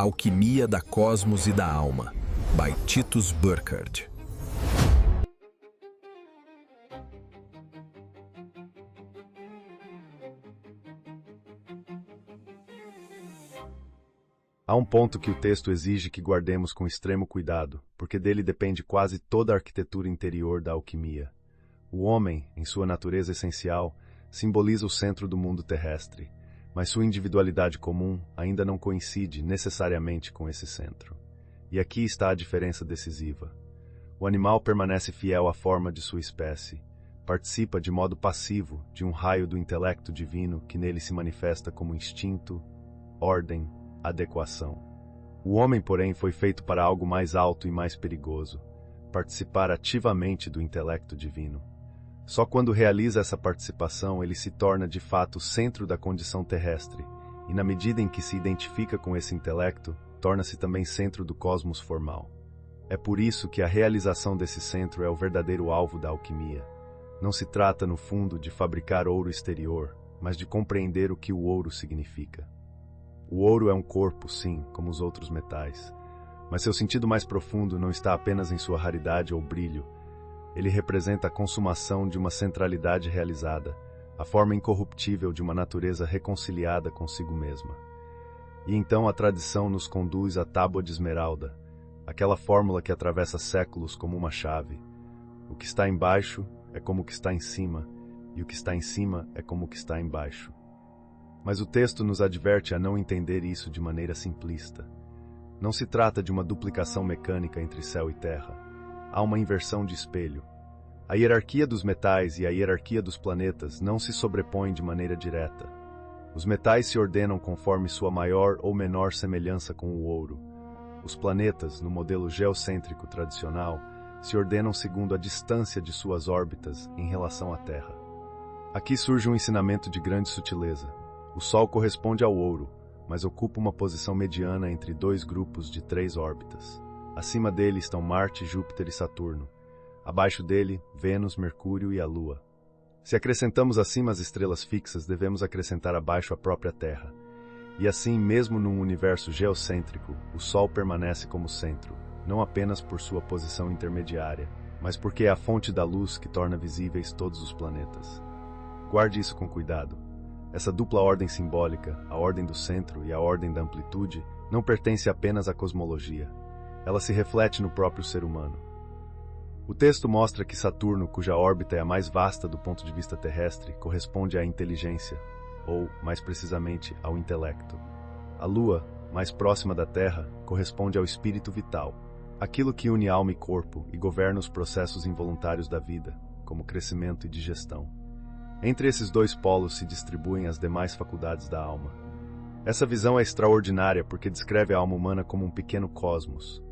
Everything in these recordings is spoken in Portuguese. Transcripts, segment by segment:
Alquimia da Cosmos e da Alma, by Titus Burkhardt. Há um ponto que o texto exige que guardemos com extremo cuidado, porque dele depende quase toda a arquitetura interior da alquimia. O homem, em sua natureza essencial, simboliza o centro do mundo terrestre, mas sua individualidade comum ainda não coincide necessariamente com esse centro. E aqui está a diferença decisiva. O animal permanece fiel à forma de sua espécie, participa de modo passivo de um raio do intelecto divino que nele se manifesta como instinto, ordem, adequação. O homem, porém, foi feito para algo mais alto e mais perigoso, participar ativamente do intelecto divino. Só quando realiza essa participação ele se torna de fato o centro da condição terrestre, e na medida em que se identifica com esse intelecto, torna-se também centro do cosmos formal. É por isso que a realização desse centro é o verdadeiro alvo da alquimia. Não se trata, no fundo, de fabricar ouro exterior, mas de compreender o que o ouro significa. O ouro é um corpo, sim, como os outros metais, mas seu sentido mais profundo não está apenas em sua raridade ou brilho. Ele representa a consumação de uma centralidade realizada, a forma incorruptível de uma natureza reconciliada consigo mesma. E então a tradição nos conduz à tábua de esmeralda, aquela fórmula que atravessa séculos como uma chave. O que está embaixo é como o que está em cima, e o que está em cima é como o que está embaixo. Mas o texto nos adverte a não entender isso de maneira simplista. Não se trata de uma duplicação mecânica entre céu e terra. Há uma inversão de espelho. A hierarquia dos metais e a hierarquia dos planetas não se sobrepõem de maneira direta. Os metais se ordenam conforme sua maior ou menor semelhança com o ouro. Os planetas, no modelo geocêntrico tradicional, se ordenam segundo a distância de suas órbitas em relação à Terra. Aqui surge um ensinamento de grande sutileza. O Sol corresponde ao ouro, mas ocupa uma posição mediana entre dois grupos de 3 órbitas. Acima dele estão Marte, Júpiter e Saturno. Abaixo dele, Vênus, Mercúrio e a Lua. Se acrescentamos acima as estrelas fixas, devemos acrescentar abaixo a própria Terra. E assim, mesmo num universo geocêntrico, o Sol permanece como centro, não apenas por sua posição intermediária, mas porque é a fonte da luz que torna visíveis todos os planetas. Guarde isso com cuidado. Essa dupla ordem simbólica, a ordem do centro e a ordem da amplitude, não pertence apenas à cosmologia. Ela se reflete no próprio ser humano. O texto mostra que Saturno, cuja órbita é a mais vasta do ponto de vista terrestre, corresponde à inteligência, ou, mais precisamente, ao intelecto. A Lua, mais próxima da Terra, corresponde ao espírito vital, aquilo que une alma e corpo e governa os processos involuntários da vida, como crescimento e digestão. Entre esses dois polos se distribuem as demais faculdades da alma. Essa visão é extraordinária porque descreve a alma humana como um pequeno cosmos.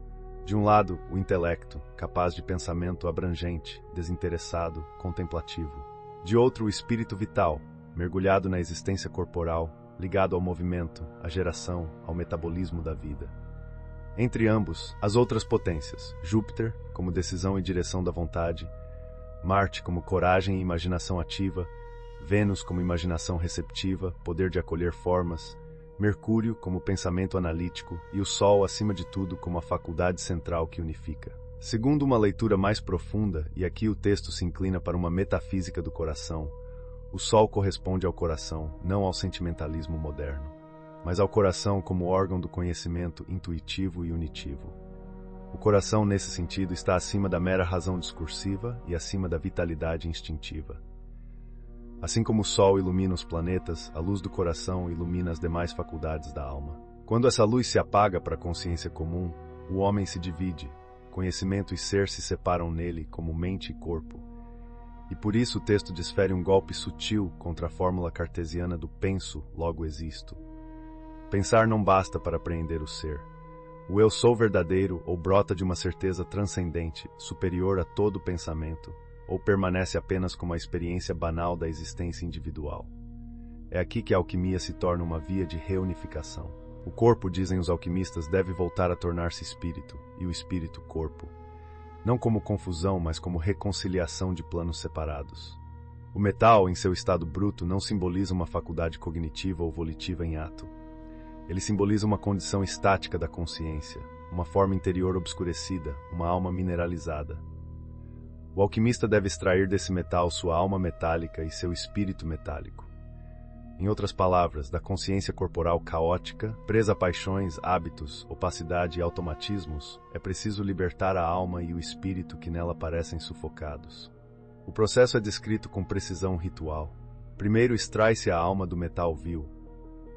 De um lado, o intelecto, capaz de pensamento abrangente, desinteressado, contemplativo. De outro, o espírito vital, mergulhado na existência corporal, ligado ao movimento, à geração, ao metabolismo da vida. Entre ambos, as outras potências, Júpiter, como decisão e direção da vontade, Marte como coragem e imaginação ativa, Vênus como imaginação receptiva, poder de acolher formas, Mercúrio como pensamento analítico e o Sol, acima de tudo, como a faculdade central que unifica. Segundo uma leitura mais profunda, e aqui o texto se inclina para uma metafísica do coração, o Sol corresponde ao coração, não ao sentimentalismo moderno, mas ao coração como órgão do conhecimento intuitivo e unitivo. O coração, nesse sentido, está acima da mera razão discursiva e acima da vitalidade instintiva. Assim como o Sol ilumina os planetas, a luz do coração ilumina as demais faculdades da alma. Quando essa luz se apaga para a consciência comum, o homem se divide, conhecimento e ser se separam nele como mente e corpo. E por isso o texto desfere um golpe sutil contra a fórmula cartesiana do penso, logo existo. Pensar não basta para apreender o ser. O eu sou verdadeiro ou brota de uma certeza transcendente, superior a todo pensamento, ou permanece apenas como a experiência banal da existência individual. É aqui que a alquimia se torna uma via de reunificação. O corpo, dizem os alquimistas, deve voltar a tornar-se espírito, e o espírito corpo. Não como confusão, mas como reconciliação de planos separados. O metal, em seu estado bruto, não simboliza uma faculdade cognitiva ou volitiva em ato. Ele simboliza uma condição estática da consciência, uma forma interior obscurecida, uma alma mineralizada. O alquimista deve extrair desse metal sua alma metálica e seu espírito metálico. Em outras palavras, da consciência corporal caótica, presa a paixões, hábitos, opacidade e automatismos, é preciso libertar a alma e o espírito que nela parecem sufocados. O processo é descrito com precisão ritual. Primeiro extrai-se a alma do metal vil.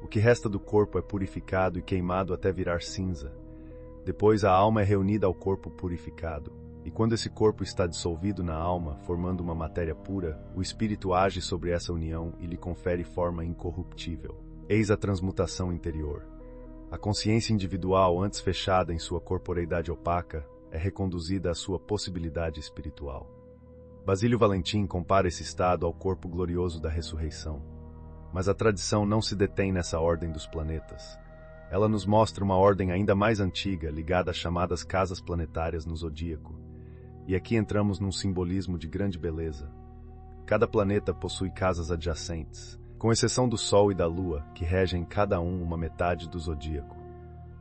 O que resta do corpo é purificado e queimado até virar cinza. Depois a alma é reunida ao corpo purificado. E quando esse corpo está dissolvido na alma, formando uma matéria pura, o espírito age sobre essa união e lhe confere forma incorruptível. Eis a transmutação interior. A consciência individual, antes fechada em sua corporeidade opaca, é reconduzida à sua possibilidade espiritual. Basílio Valentim compara esse estado ao corpo glorioso da ressurreição. Mas a tradição não se detém nessa ordem dos planetas. Ela nos mostra uma ordem ainda mais antiga, ligada às chamadas casas planetárias no zodíaco. E aqui entramos num simbolismo de grande beleza. Cada planeta possui casas adjacentes, com exceção do Sol e da Lua, que regem cada um uma metade do zodíaco.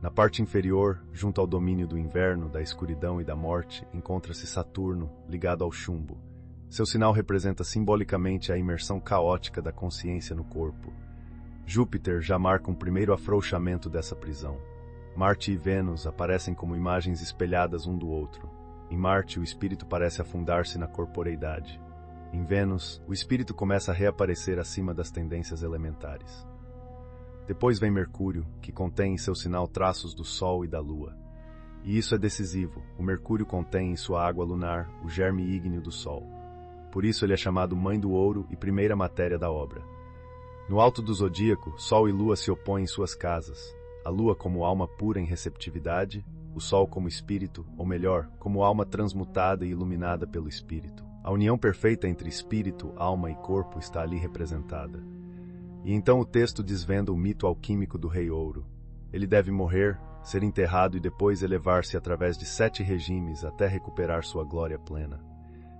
Na parte inferior, junto ao domínio do inverno, da escuridão e da morte, encontra-se Saturno, ligado ao chumbo. Seu sinal representa simbolicamente a imersão caótica da consciência no corpo. Júpiter já marca um primeiro afrouxamento dessa prisão. Marte e Vênus aparecem como imagens espelhadas um do outro. Em Marte, o espírito parece afundar-se na corporeidade. Em Vênus, o espírito começa a reaparecer acima das tendências elementares. Depois vem Mercúrio, que contém em seu sinal traços do Sol e da Lua. E isso é decisivo. O Mercúrio contém em sua água lunar o germe ígneo do Sol. Por isso ele é chamado Mãe do Ouro e primeira matéria da obra. No alto do zodíaco, Sol e Lua se opõem em suas casas. A Lua como alma pura em receptividade, o Sol como espírito, ou melhor, como alma transmutada e iluminada pelo espírito. A união perfeita entre espírito, alma e corpo está ali representada. E então o texto desvenda o mito alquímico do Rei Ouro. Ele deve morrer, ser enterrado e depois elevar-se através de 7 regimes até recuperar sua glória plena.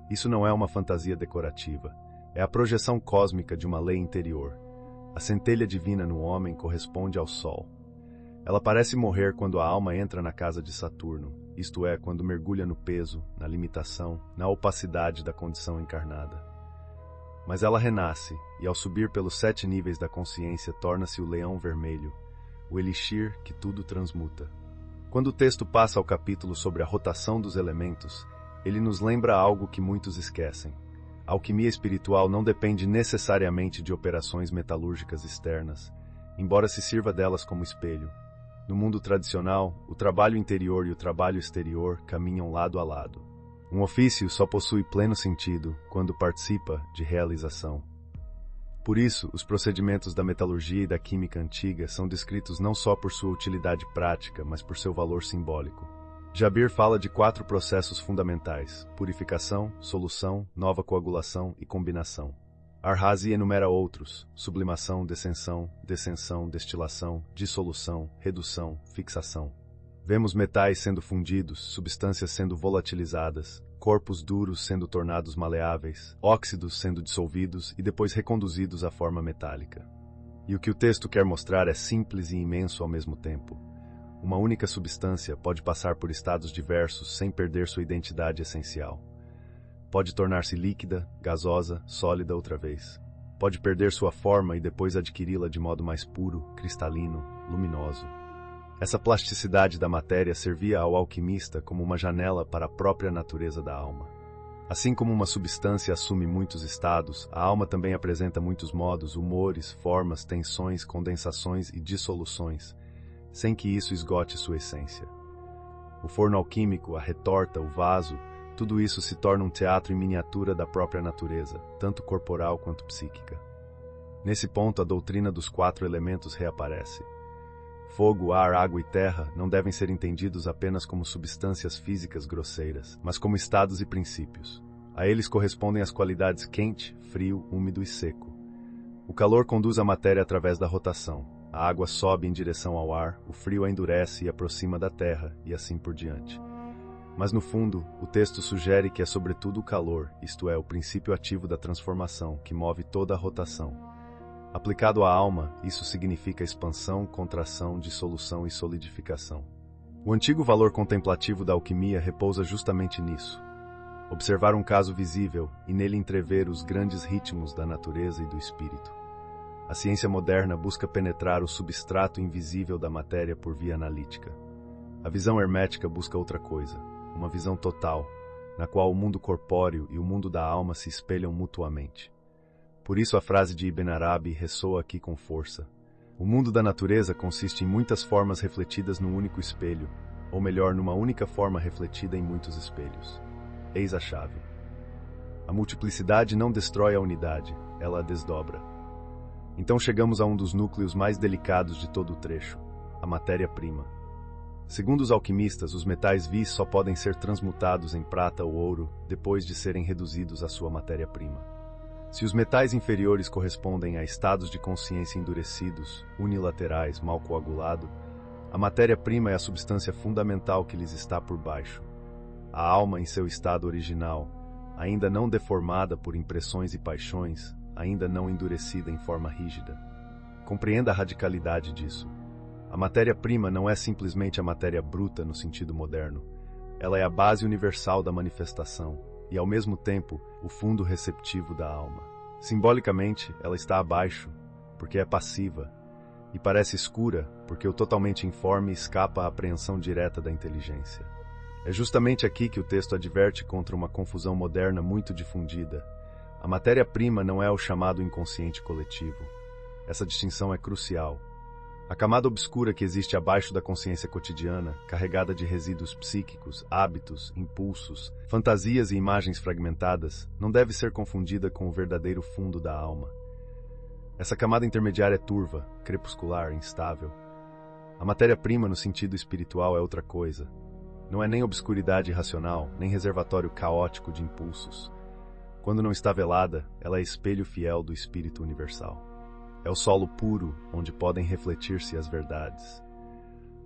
Isso não é uma fantasia decorativa, é a projeção cósmica de uma lei interior. A centelha divina no homem corresponde ao Sol. Ela parece morrer quando a alma entra na casa de Saturno, isto é, quando mergulha no peso, na limitação, na opacidade da condição encarnada. Mas ela renasce, e ao subir pelos 7 níveis da consciência torna-se o leão vermelho, o elixir que tudo transmuta. Quando o texto passa ao capítulo sobre a rotação dos elementos, ele nos lembra algo que muitos esquecem. A alquimia espiritual não depende necessariamente de operações metalúrgicas externas, embora se sirva delas como espelho. No mundo tradicional, o trabalho interior e o trabalho exterior caminham lado a lado. Um ofício só possui pleno sentido quando participa de realização. Por isso, os procedimentos da metalurgia e da química antiga são descritos não só por sua utilidade prática, mas por seu valor simbólico. Jabir fala de 4 processos fundamentais: purificação, solução, nova coagulação e combinação. Ar-Razi enumera outros: sublimação, descensão, destilação, dissolução, redução, fixação. Vemos metais sendo fundidos, substâncias sendo volatilizadas, corpos duros sendo tornados maleáveis, óxidos sendo dissolvidos e depois reconduzidos à forma metálica. E o que o texto quer mostrar é simples e imenso ao mesmo tempo. Uma única substância pode passar por estados diversos sem perder sua identidade essencial. Pode tornar-se líquida, gasosa, sólida outra vez. Pode perder sua forma e depois adquiri-la de modo mais puro, cristalino, luminoso. Essa plasticidade da matéria servia ao alquimista como uma janela para a própria natureza da alma. Assim como uma substância assume muitos estados, a alma também apresenta muitos modos, humores, formas, tensões, condensações e dissoluções, sem que isso esgote sua essência. O forno alquímico, a retorta, o vaso, tudo isso se torna um teatro em miniatura da própria natureza, tanto corporal quanto psíquica. Nesse ponto, a doutrina dos 4 elementos reaparece. Fogo, ar, água e terra não devem ser entendidos apenas como substâncias físicas grosseiras, mas como estados e princípios. A eles correspondem as qualidades quente, frio, úmido e seco. O calor conduz a matéria através da rotação. A água sobe em direção ao ar, o frio a endurece e aproxima da terra, e assim por diante. Mas no fundo, o texto sugere que é sobretudo o calor, isto é, o princípio ativo da transformação, que move toda a rotação. Aplicado à alma, isso significa expansão, contração, dissolução e solidificação. O antigo valor contemplativo da alquimia repousa justamente nisso. Observar um caso visível e nele entrever os grandes ritmos da natureza e do espírito. A ciência moderna busca penetrar o substrato invisível da matéria por via analítica. A visão hermética busca outra coisa, uma visão total, na qual o mundo corpóreo e o mundo da alma se espelham mutuamente. Por isso a frase de Ibn Arabi ressoa aqui com força. O mundo da natureza consiste em muitas formas refletidas num único espelho, ou melhor, numa única forma refletida em muitos espelhos. Eis a chave. A multiplicidade não destrói a unidade, ela a desdobra. Então chegamos a um dos núcleos mais delicados de todo o trecho, a matéria-prima. Segundo os alquimistas, os metais vis só podem ser transmutados em prata ou ouro depois de serem reduzidos à sua matéria-prima. Se os metais inferiores correspondem a estados de consciência endurecidos, unilaterais, mal coagulado, a matéria-prima é a substância fundamental que lhes está por baixo. A alma em seu estado original, ainda não deformada por impressões e paixões, ainda não endurecida em forma rígida. Compreenda a radicalidade disso. A matéria-prima não é simplesmente a matéria bruta no sentido moderno. Ela é a base universal da manifestação e, ao mesmo tempo, o fundo receptivo da alma. Simbolicamente, ela está abaixo, porque é passiva, e parece escura, porque o totalmente informe escapa à apreensão direta da inteligência. É justamente aqui que o texto adverte contra uma confusão moderna muito difundida. A matéria-prima não é o chamado inconsciente coletivo. Essa distinção é crucial. A camada obscura que existe abaixo da consciência cotidiana, carregada de resíduos psíquicos, hábitos, impulsos, fantasias e imagens fragmentadas, não deve ser confundida com o verdadeiro fundo da alma. Essa camada intermediária é turva, crepuscular, instável. A matéria-prima no sentido espiritual é outra coisa. Não é nem obscuridade irracional, nem reservatório caótico de impulsos. Quando não está velada, ela é espelho fiel do Espírito Universal. É o solo puro, onde podem refletir-se as verdades.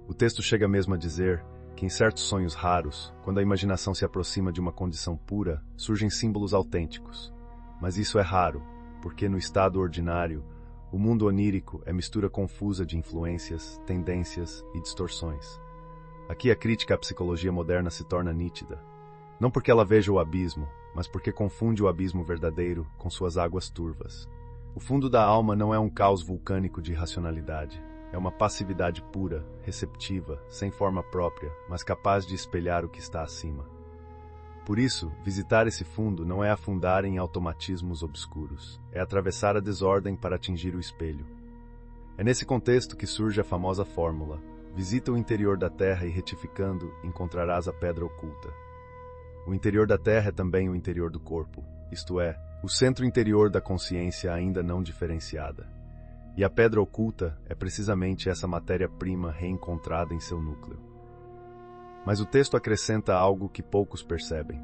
O texto chega mesmo a dizer que em certos sonhos raros, quando a imaginação se aproxima de uma condição pura, surgem símbolos autênticos. Mas isso é raro, porque no estado ordinário, o mundo onírico é mistura confusa de influências, tendências e distorções. Aqui a crítica à psicologia moderna se torna nítida. Não porque ela veja o abismo, mas porque confunde o abismo verdadeiro com suas águas turvas. O fundo da alma não é um caos vulcânico de irracionalidade. É uma passividade pura, receptiva, sem forma própria, mas capaz de espelhar o que está acima. Por isso, visitar esse fundo não é afundar em automatismos obscuros. É atravessar a desordem para atingir o espelho. É nesse contexto que surge a famosa fórmula: visita o interior da terra e, retificando, encontrarás a pedra oculta. O interior da terra é também o interior do corpo, isto é, o centro interior da consciência ainda não diferenciada. E a pedra oculta é precisamente essa matéria-prima reencontrada em seu núcleo. Mas o texto acrescenta algo que poucos percebem.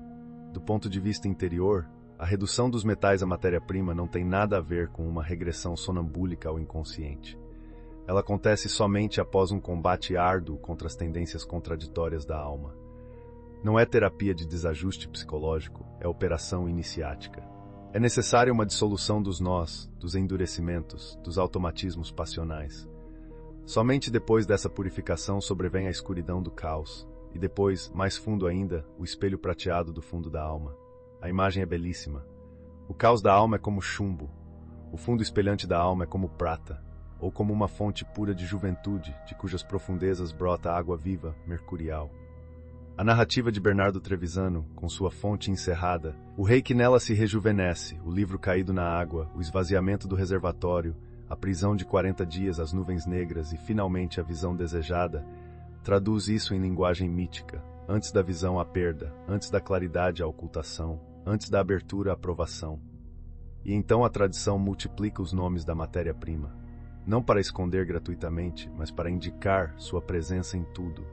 Do ponto de vista interior, a redução dos metais à matéria-prima não tem nada a ver com uma regressão sonambúlica ao inconsciente. Ela acontece somente após um combate árduo contra as tendências contraditórias da alma. Não é terapia de desajuste psicológico, é operação iniciática. É necessária uma dissolução dos nós, dos endurecimentos, dos automatismos passionais. Somente depois dessa purificação sobrevém a escuridão do caos, e depois, mais fundo ainda, o espelho prateado do fundo da alma. A imagem é belíssima. O caos da alma é como chumbo, o fundo espelhante da alma é como prata, ou como uma fonte pura de juventude, de cujas profundezas brota água viva, mercurial. A narrativa de Bernardo Trevisano, com sua fonte encerrada, o rei que nela se rejuvenesce, o livro caído na água, o esvaziamento do reservatório, a prisão de 40 dias, as nuvens negras e, finalmente, a visão desejada, traduz isso em linguagem mítica, antes da visão a perda, antes da claridade a ocultação, antes da abertura a provação. E então a tradição multiplica os nomes da matéria-prima, não para esconder gratuitamente, mas para indicar sua presença em tudo.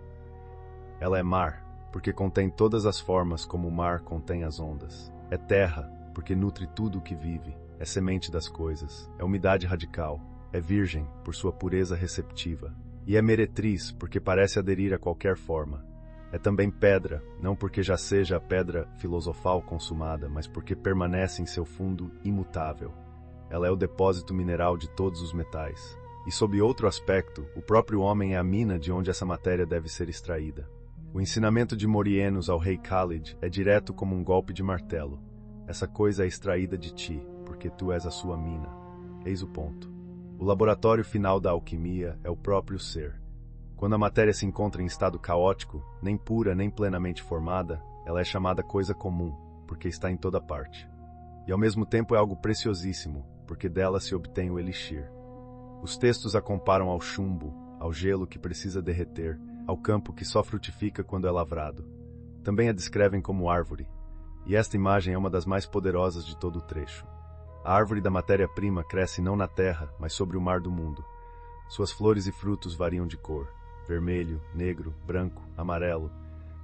Ela é mar, porque contém todas as formas como o mar contém as ondas. É terra, porque nutre tudo o que vive. É semente das coisas. É umidade radical. É virgem, por sua pureza receptiva. E é meretriz, porque parece aderir a qualquer forma. É também pedra, não porque já seja a pedra filosofal consumada, mas porque permanece em seu fundo imutável. ela é o depósito mineral de todos os metais. E sob outro aspecto, o próprio homem é a mina de onde essa matéria deve ser extraída. O ensinamento de Morienos ao rei Khalid é direto como um golpe de martelo. Essa coisa é extraída de ti, porque tu és a sua mina. Eis o ponto. O laboratório final da alquimia é o próprio ser. Quando a matéria se encontra em estado caótico, nem pura nem plenamente formada, ela é chamada coisa comum, porque está em toda parte. E ao mesmo tempo é algo preciosíssimo, porque dela se obtém o elixir. Os textos a comparam ao chumbo, ao gelo que precisa derreter, ao campo que só frutifica quando é lavrado. Também a descrevem como árvore, e esta imagem é uma das mais poderosas de todo o trecho. A árvore da matéria-prima cresce não na terra, mas sobre o mar do mundo. Suas flores e frutos variam de cor, vermelho, negro, branco, amarelo.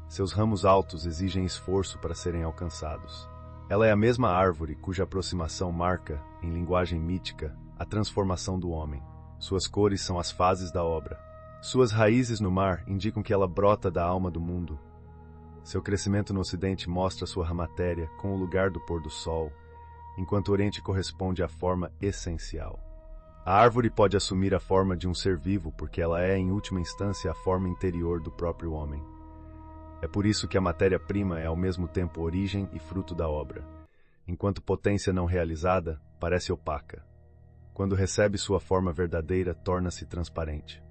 Seus ramos altos exigem esforço para serem alcançados. Ela é a mesma árvore cuja aproximação marca, em linguagem mítica, a transformação do homem. Suas cores são as fases da obra. Suas raízes no mar indicam que ela brota da alma do mundo. Seu crescimento no ocidente mostra sua matéria com o lugar do pôr do sol, enquanto o oriente corresponde à forma essencial. A árvore pode assumir a forma de um ser vivo porque ela é, em última instância, a forma interior do próprio homem. É por isso que a matéria-prima é ao mesmo tempo origem e fruto da obra. Enquanto potência não realizada, parece opaca. Quando recebe sua forma verdadeira, torna-se transparente.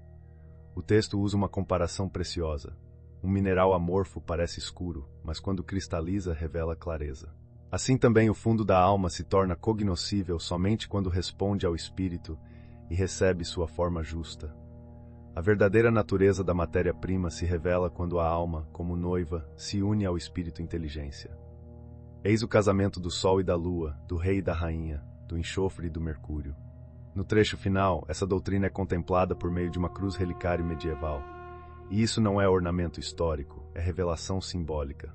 O texto usa uma comparação preciosa. Um mineral amorfo parece escuro, mas quando cristaliza, revela clareza. Assim também o fundo da alma se torna cognoscível somente quando responde ao espírito e recebe sua forma justa. A verdadeira natureza da matéria-prima se revela quando a alma, como noiva, se une ao espírito inteligência. Eis o casamento do sol e da lua, do rei e da rainha, do enxofre e do mercúrio. No trecho final, essa doutrina é contemplada por meio de uma cruz relicário medieval. E isso não é ornamento histórico, é revelação simbólica.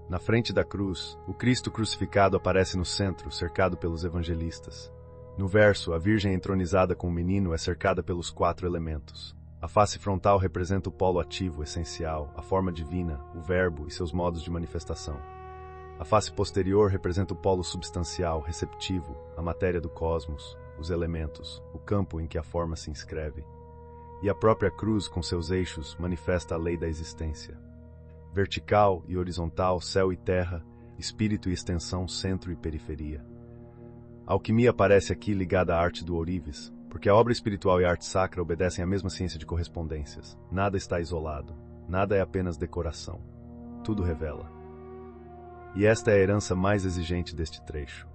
Na frente da cruz, o Cristo crucificado aparece no centro, cercado pelos evangelistas. No verso, a Virgem entronizada com o menino é cercada pelos 4 elementos. A face frontal representa o polo ativo, essencial, a forma divina, o verbo e seus modos de manifestação. A face posterior representa o polo substancial, receptivo, a matéria do cosmos, os elementos, o campo em que a forma se inscreve. E a própria cruz, com seus eixos, manifesta a lei da existência. Vertical e horizontal, céu e terra, espírito e extensão, centro e periferia. A alquimia aparece aqui ligada à arte do ourives, porque a obra espiritual e a arte sacra obedecem à mesma ciência de correspondências. Nada está isolado, nada é apenas decoração. Tudo revela. E esta é a herança mais exigente deste trecho.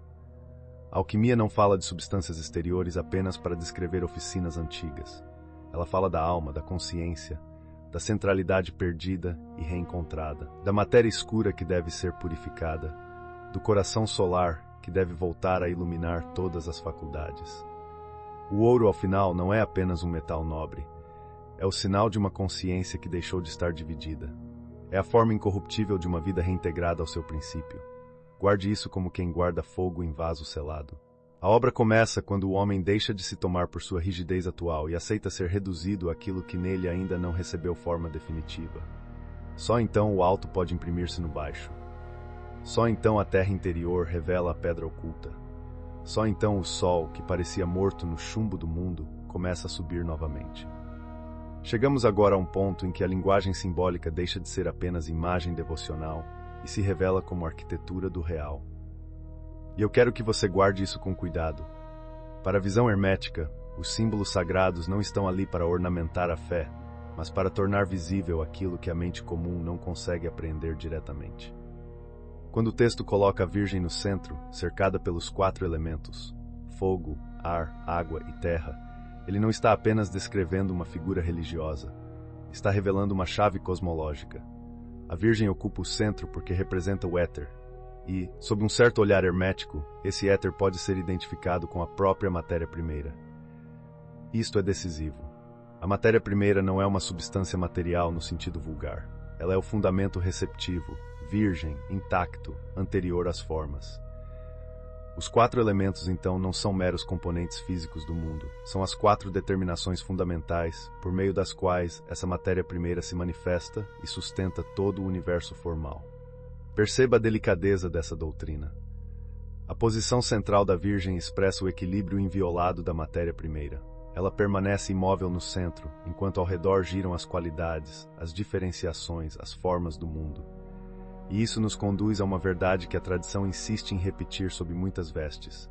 A alquimia não fala de substâncias exteriores apenas para descrever oficinas antigas. Ela fala da alma, da consciência, da centralidade perdida e reencontrada, da matéria escura que deve ser purificada, do coração solar que deve voltar a iluminar todas as faculdades. O ouro, ao final, não é apenas um metal nobre. É o sinal de uma consciência que deixou de estar dividida. É a forma incorruptível de uma vida reintegrada ao seu princípio. Guarde isso como quem guarda fogo em vaso selado. A obra começa quando o homem deixa de se tomar por sua rigidez atual e aceita ser reduzido àquilo que nele ainda não recebeu forma definitiva. Só então o alto pode imprimir-se no baixo. Só então a terra interior revela a pedra oculta. Só então o sol, que parecia morto no chumbo do mundo, começa a subir novamente. Chegamos agora a um ponto em que a linguagem simbólica deixa de ser apenas imagem devocional e se revela como arquitetura do real. E eu quero que você guarde isso com cuidado. Para a visão hermética, os símbolos sagrados não estão ali para ornamentar a fé, mas para tornar visível aquilo que a mente comum não consegue apreender diretamente. Quando o texto coloca a Virgem no centro, cercada pelos 4 elementos, fogo, ar, água e terra, ele não está apenas descrevendo uma figura religiosa, está revelando uma chave cosmológica. A Virgem ocupa o centro porque representa o éter, e, sob um certo olhar hermético, esse éter pode ser identificado com a própria matéria-primeira. Isto é decisivo. A matéria-primeira não é uma substância material no sentido vulgar. Ela é o fundamento receptivo, virgem, intacto, anterior às formas. Os 4 elementos, então, não são meros componentes físicos do mundo. São as 4 determinações fundamentais, por meio das quais essa matéria-primeira se manifesta e sustenta todo o universo formal. Perceba a delicadeza dessa doutrina. A posição central da Virgem expressa o equilíbrio inviolado da matéria primeira. Ela permanece imóvel no centro, enquanto ao redor giram as qualidades, as diferenciações, as formas do mundo. E isso nos conduz a uma verdade que a tradição insiste em repetir sob muitas vestes.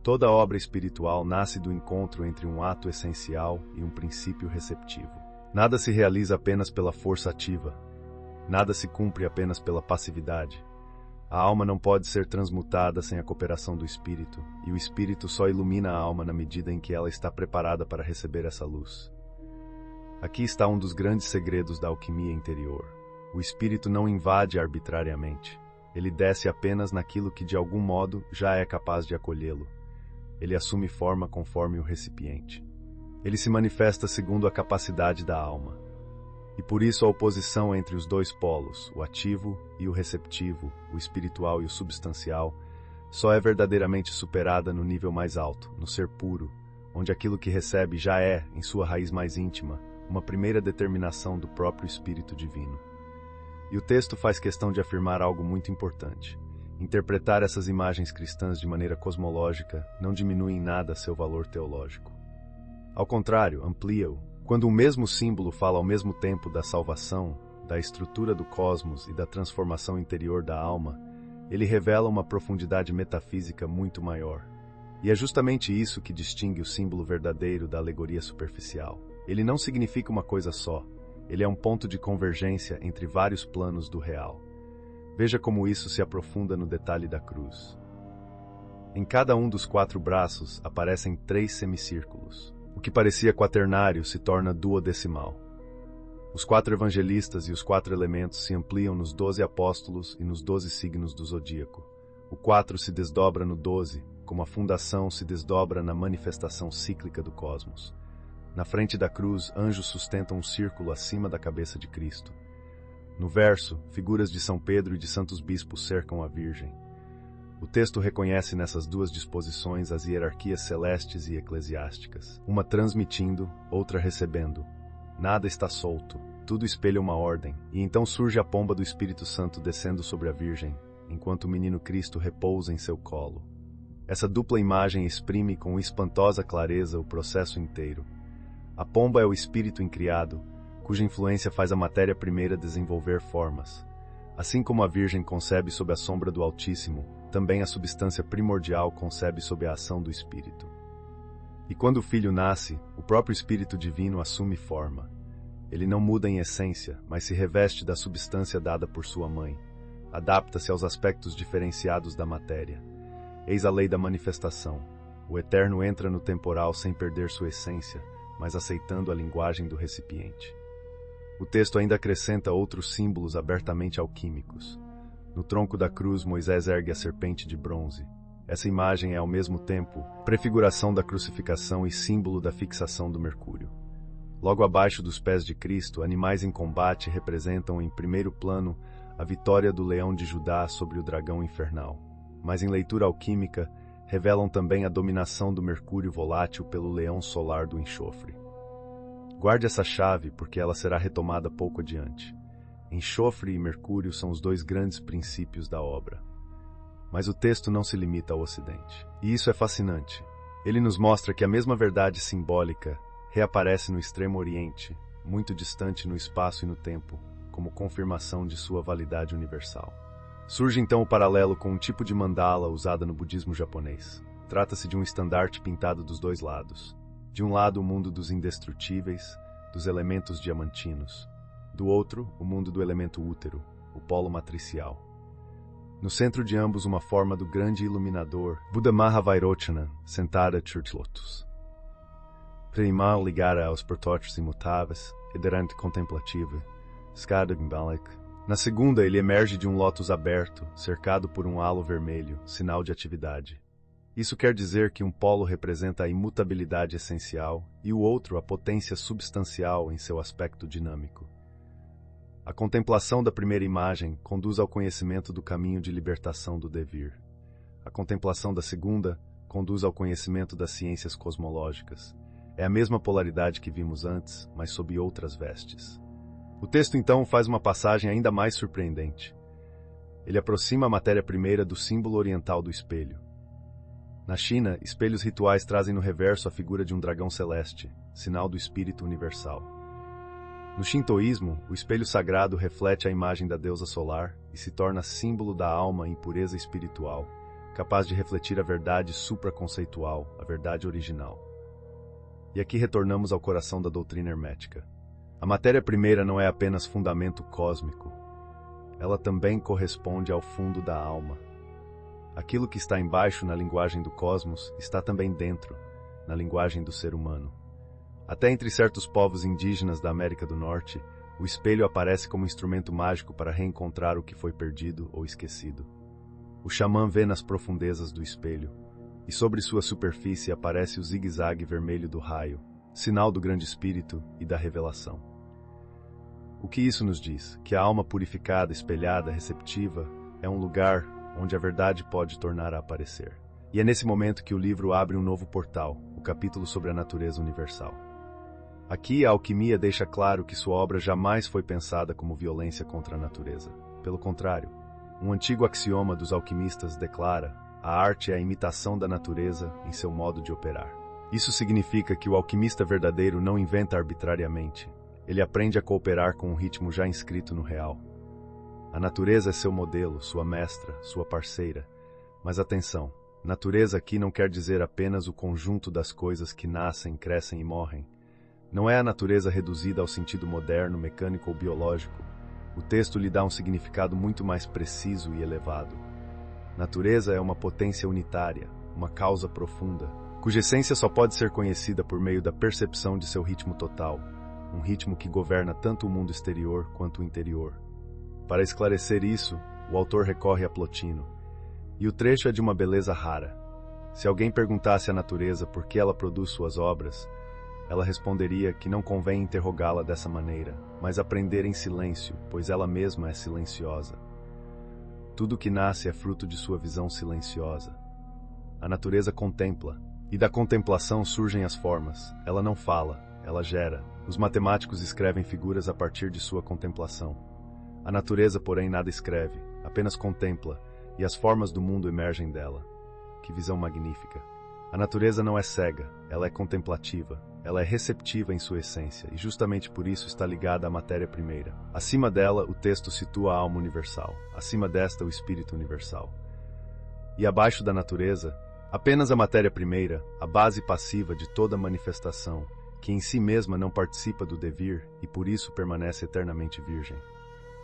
Toda obra espiritual nasce do encontro entre um ato essencial e um princípio receptivo. Nada se realiza apenas pela força ativa. Nada se cumpre apenas pela passividade. A alma não pode ser transmutada sem a cooperação do espírito, e o espírito só ilumina a alma na medida em que ela está preparada para receber essa luz. Aqui está um dos grandes segredos da alquimia interior. O espírito não invade arbitrariamente. Ele desce apenas naquilo que de algum modo já é capaz de acolhê-lo. Ele assume forma conforme o recipiente. Ele se manifesta segundo a capacidade da alma. E por isso a oposição entre os dois polos, o ativo e o receptivo, o espiritual e o substancial, só é verdadeiramente superada no nível mais alto, no ser puro, onde aquilo que recebe já é, em sua raiz mais íntima, uma primeira determinação do próprio Espírito Divino. E o texto faz questão de afirmar algo muito importante. Interpretar essas imagens cristãs de maneira cosmológica não diminui em nada seu valor teológico. Ao contrário, amplia-o. Quando o mesmo símbolo fala ao mesmo tempo da salvação, da estrutura do cosmos e da transformação interior da alma, ele revela uma profundidade metafísica muito maior. E é justamente isso que distingue o símbolo verdadeiro da alegoria superficial. Ele não significa uma coisa só. Ele é um ponto de convergência entre vários planos do real. Veja como isso se aprofunda no detalhe da cruz. Em cada um dos 4 braços aparecem 3 semicírculos. O que parecia quaternário se torna duodecimal. Os 4 evangelistas e os 4 elementos se ampliam nos 12 apóstolos e nos 12 signos do zodíaco. O 4 se desdobra no 12, como a fundação se desdobra na manifestação cíclica do cosmos. Na frente da cruz, anjos sustentam um círculo acima da cabeça de Cristo. No verso, figuras de São Pedro e de santos bispos cercam a Virgem. O texto reconhece nessas duas disposições as hierarquias celestes e eclesiásticas, uma transmitindo, outra recebendo. Nada está solto, tudo espelha uma ordem, e então surge a pomba do Espírito Santo descendo sobre a Virgem, enquanto o menino Cristo repousa em seu colo. Essa dupla imagem exprime com espantosa clareza o processo inteiro. A pomba é o espírito incriado, cuja influência faz a matéria primeira desenvolver formas. Assim como a Virgem concebe sob a sombra do Altíssimo, também a substância primordial concebe sob a ação do Espírito. E quando o Filho nasce, o próprio Espírito Divino assume forma. Ele não muda em essência, mas se reveste da substância dada por sua mãe. Adapta-se aos aspectos diferenciados da matéria. Eis a lei da manifestação. O eterno entra no temporal sem perder sua essência, mas aceitando a linguagem do recipiente. O texto ainda acrescenta outros símbolos abertamente alquímicos. No tronco da cruz, Moisés ergue a serpente de bronze. Essa imagem é, ao mesmo tempo, prefiguração da crucificação e símbolo da fixação do Mercúrio. Logo abaixo dos pés de Cristo, animais em combate representam, em primeiro plano, a vitória do leão de Judá sobre o dragão infernal. Mas em leitura alquímica, revelam também a dominação do Mercúrio volátil pelo leão solar do enxofre. Guarde essa chave, porque ela será retomada pouco adiante. Enxofre e Mercúrio são os 2 grandes princípios da obra. Mas o texto não se limita ao Ocidente. E isso é fascinante. Ele nos mostra que a mesma verdade simbólica reaparece no Extremo Oriente, muito distante no espaço e no tempo, como confirmação de sua validade universal. Surge então o paralelo com um tipo de mandala usada no budismo japonês. Trata-se de um estandarte pintado dos 2 lados. De um lado, o mundo dos indestrutíveis, dos elementos diamantinos. Do outro, o mundo do elemento útero, o polo matricial. No centro de ambos, uma forma do grande iluminador, Buddha Mahavairochana, sentada Church Lotus. Prima ligada aos protótipos imutáveis, ederante contemplativa, escada Bimbalik. Na segunda, ele emerge de um lótus aberto, cercado por um halo vermelho, sinal de atividade. Isso quer dizer que um polo representa a imutabilidade essencial e o outro a potência substancial em seu aspecto dinâmico. A contemplação da primeira imagem conduz ao conhecimento do caminho de libertação do devir. A contemplação da segunda conduz ao conhecimento das ciências cosmológicas. É a mesma polaridade que vimos antes, mas sob outras vestes. O texto então faz uma passagem ainda mais surpreendente. Ele aproxima a matéria-primeira do símbolo oriental do espelho. Na China, espelhos rituais trazem no reverso a figura de um dragão celeste, sinal do espírito universal. No shintoísmo, o espelho sagrado reflete a imagem da deusa solar e se torna símbolo da alma em pureza espiritual, capaz de refletir a verdade supraconceitual, a verdade original. E aqui retornamos ao coração da doutrina hermética. A matéria-primeira não é apenas fundamento cósmico, ela também corresponde ao fundo da alma. Aquilo que está embaixo na linguagem do cosmos está também dentro, na linguagem do ser humano. Até entre certos povos indígenas da América do Norte, o espelho aparece como instrumento mágico para reencontrar o que foi perdido ou esquecido. O xamã vê nas profundezas do espelho, e sobre sua superfície aparece o zigue-zague vermelho do raio, sinal do grande espírito e da revelação. O que isso nos diz? Que a alma purificada, espelhada, receptiva, é um lugar onde a verdade pode tornar a aparecer. E é nesse momento que o livro abre um novo portal, o capítulo sobre a natureza universal. Aqui a alquimia deixa claro que sua obra jamais foi pensada como violência contra a natureza. Pelo contrário, um antigo axioma dos alquimistas declara: a arte é a imitação da natureza em seu modo de operar. Isso significa que o alquimista verdadeiro não inventa arbitrariamente. Ele aprende a cooperar com um ritmo já inscrito no real. A natureza é seu modelo, sua mestra, sua parceira. Mas atenção, natureza aqui não quer dizer apenas o conjunto das coisas que nascem, crescem e morrem. Não é a natureza reduzida ao sentido moderno, mecânico ou biológico. O texto lhe dá um significado muito mais preciso e elevado. Natureza é uma potência unitária, uma causa profunda, cuja essência só pode ser conhecida por meio da percepção de seu ritmo total, um ritmo que governa tanto o mundo exterior quanto o interior. Para esclarecer isso, o autor recorre a Plotino, e o trecho é de uma beleza rara. Se alguém perguntasse à natureza por que ela produz suas obras, ela responderia que não convém interrogá-la dessa maneira, mas aprender em silêncio, pois ela mesma é silenciosa. Tudo que nasce é fruto de sua visão silenciosa. A natureza contempla, e da contemplação surgem as formas. Ela não fala, ela gera. Os matemáticos escrevem figuras a partir de sua contemplação. A natureza, porém, nada escreve, apenas contempla, e as formas do mundo emergem dela. Que visão magnífica! A natureza não é cega, ela é contemplativa, ela é receptiva em sua essência, e justamente por isso está ligada à matéria-primeira. Acima dela, o texto situa a alma universal, acima desta, o espírito universal. E abaixo da natureza, apenas a matéria-primeira, a base passiva de toda manifestação, que em si mesma não participa do devir e por isso permanece eternamente virgem.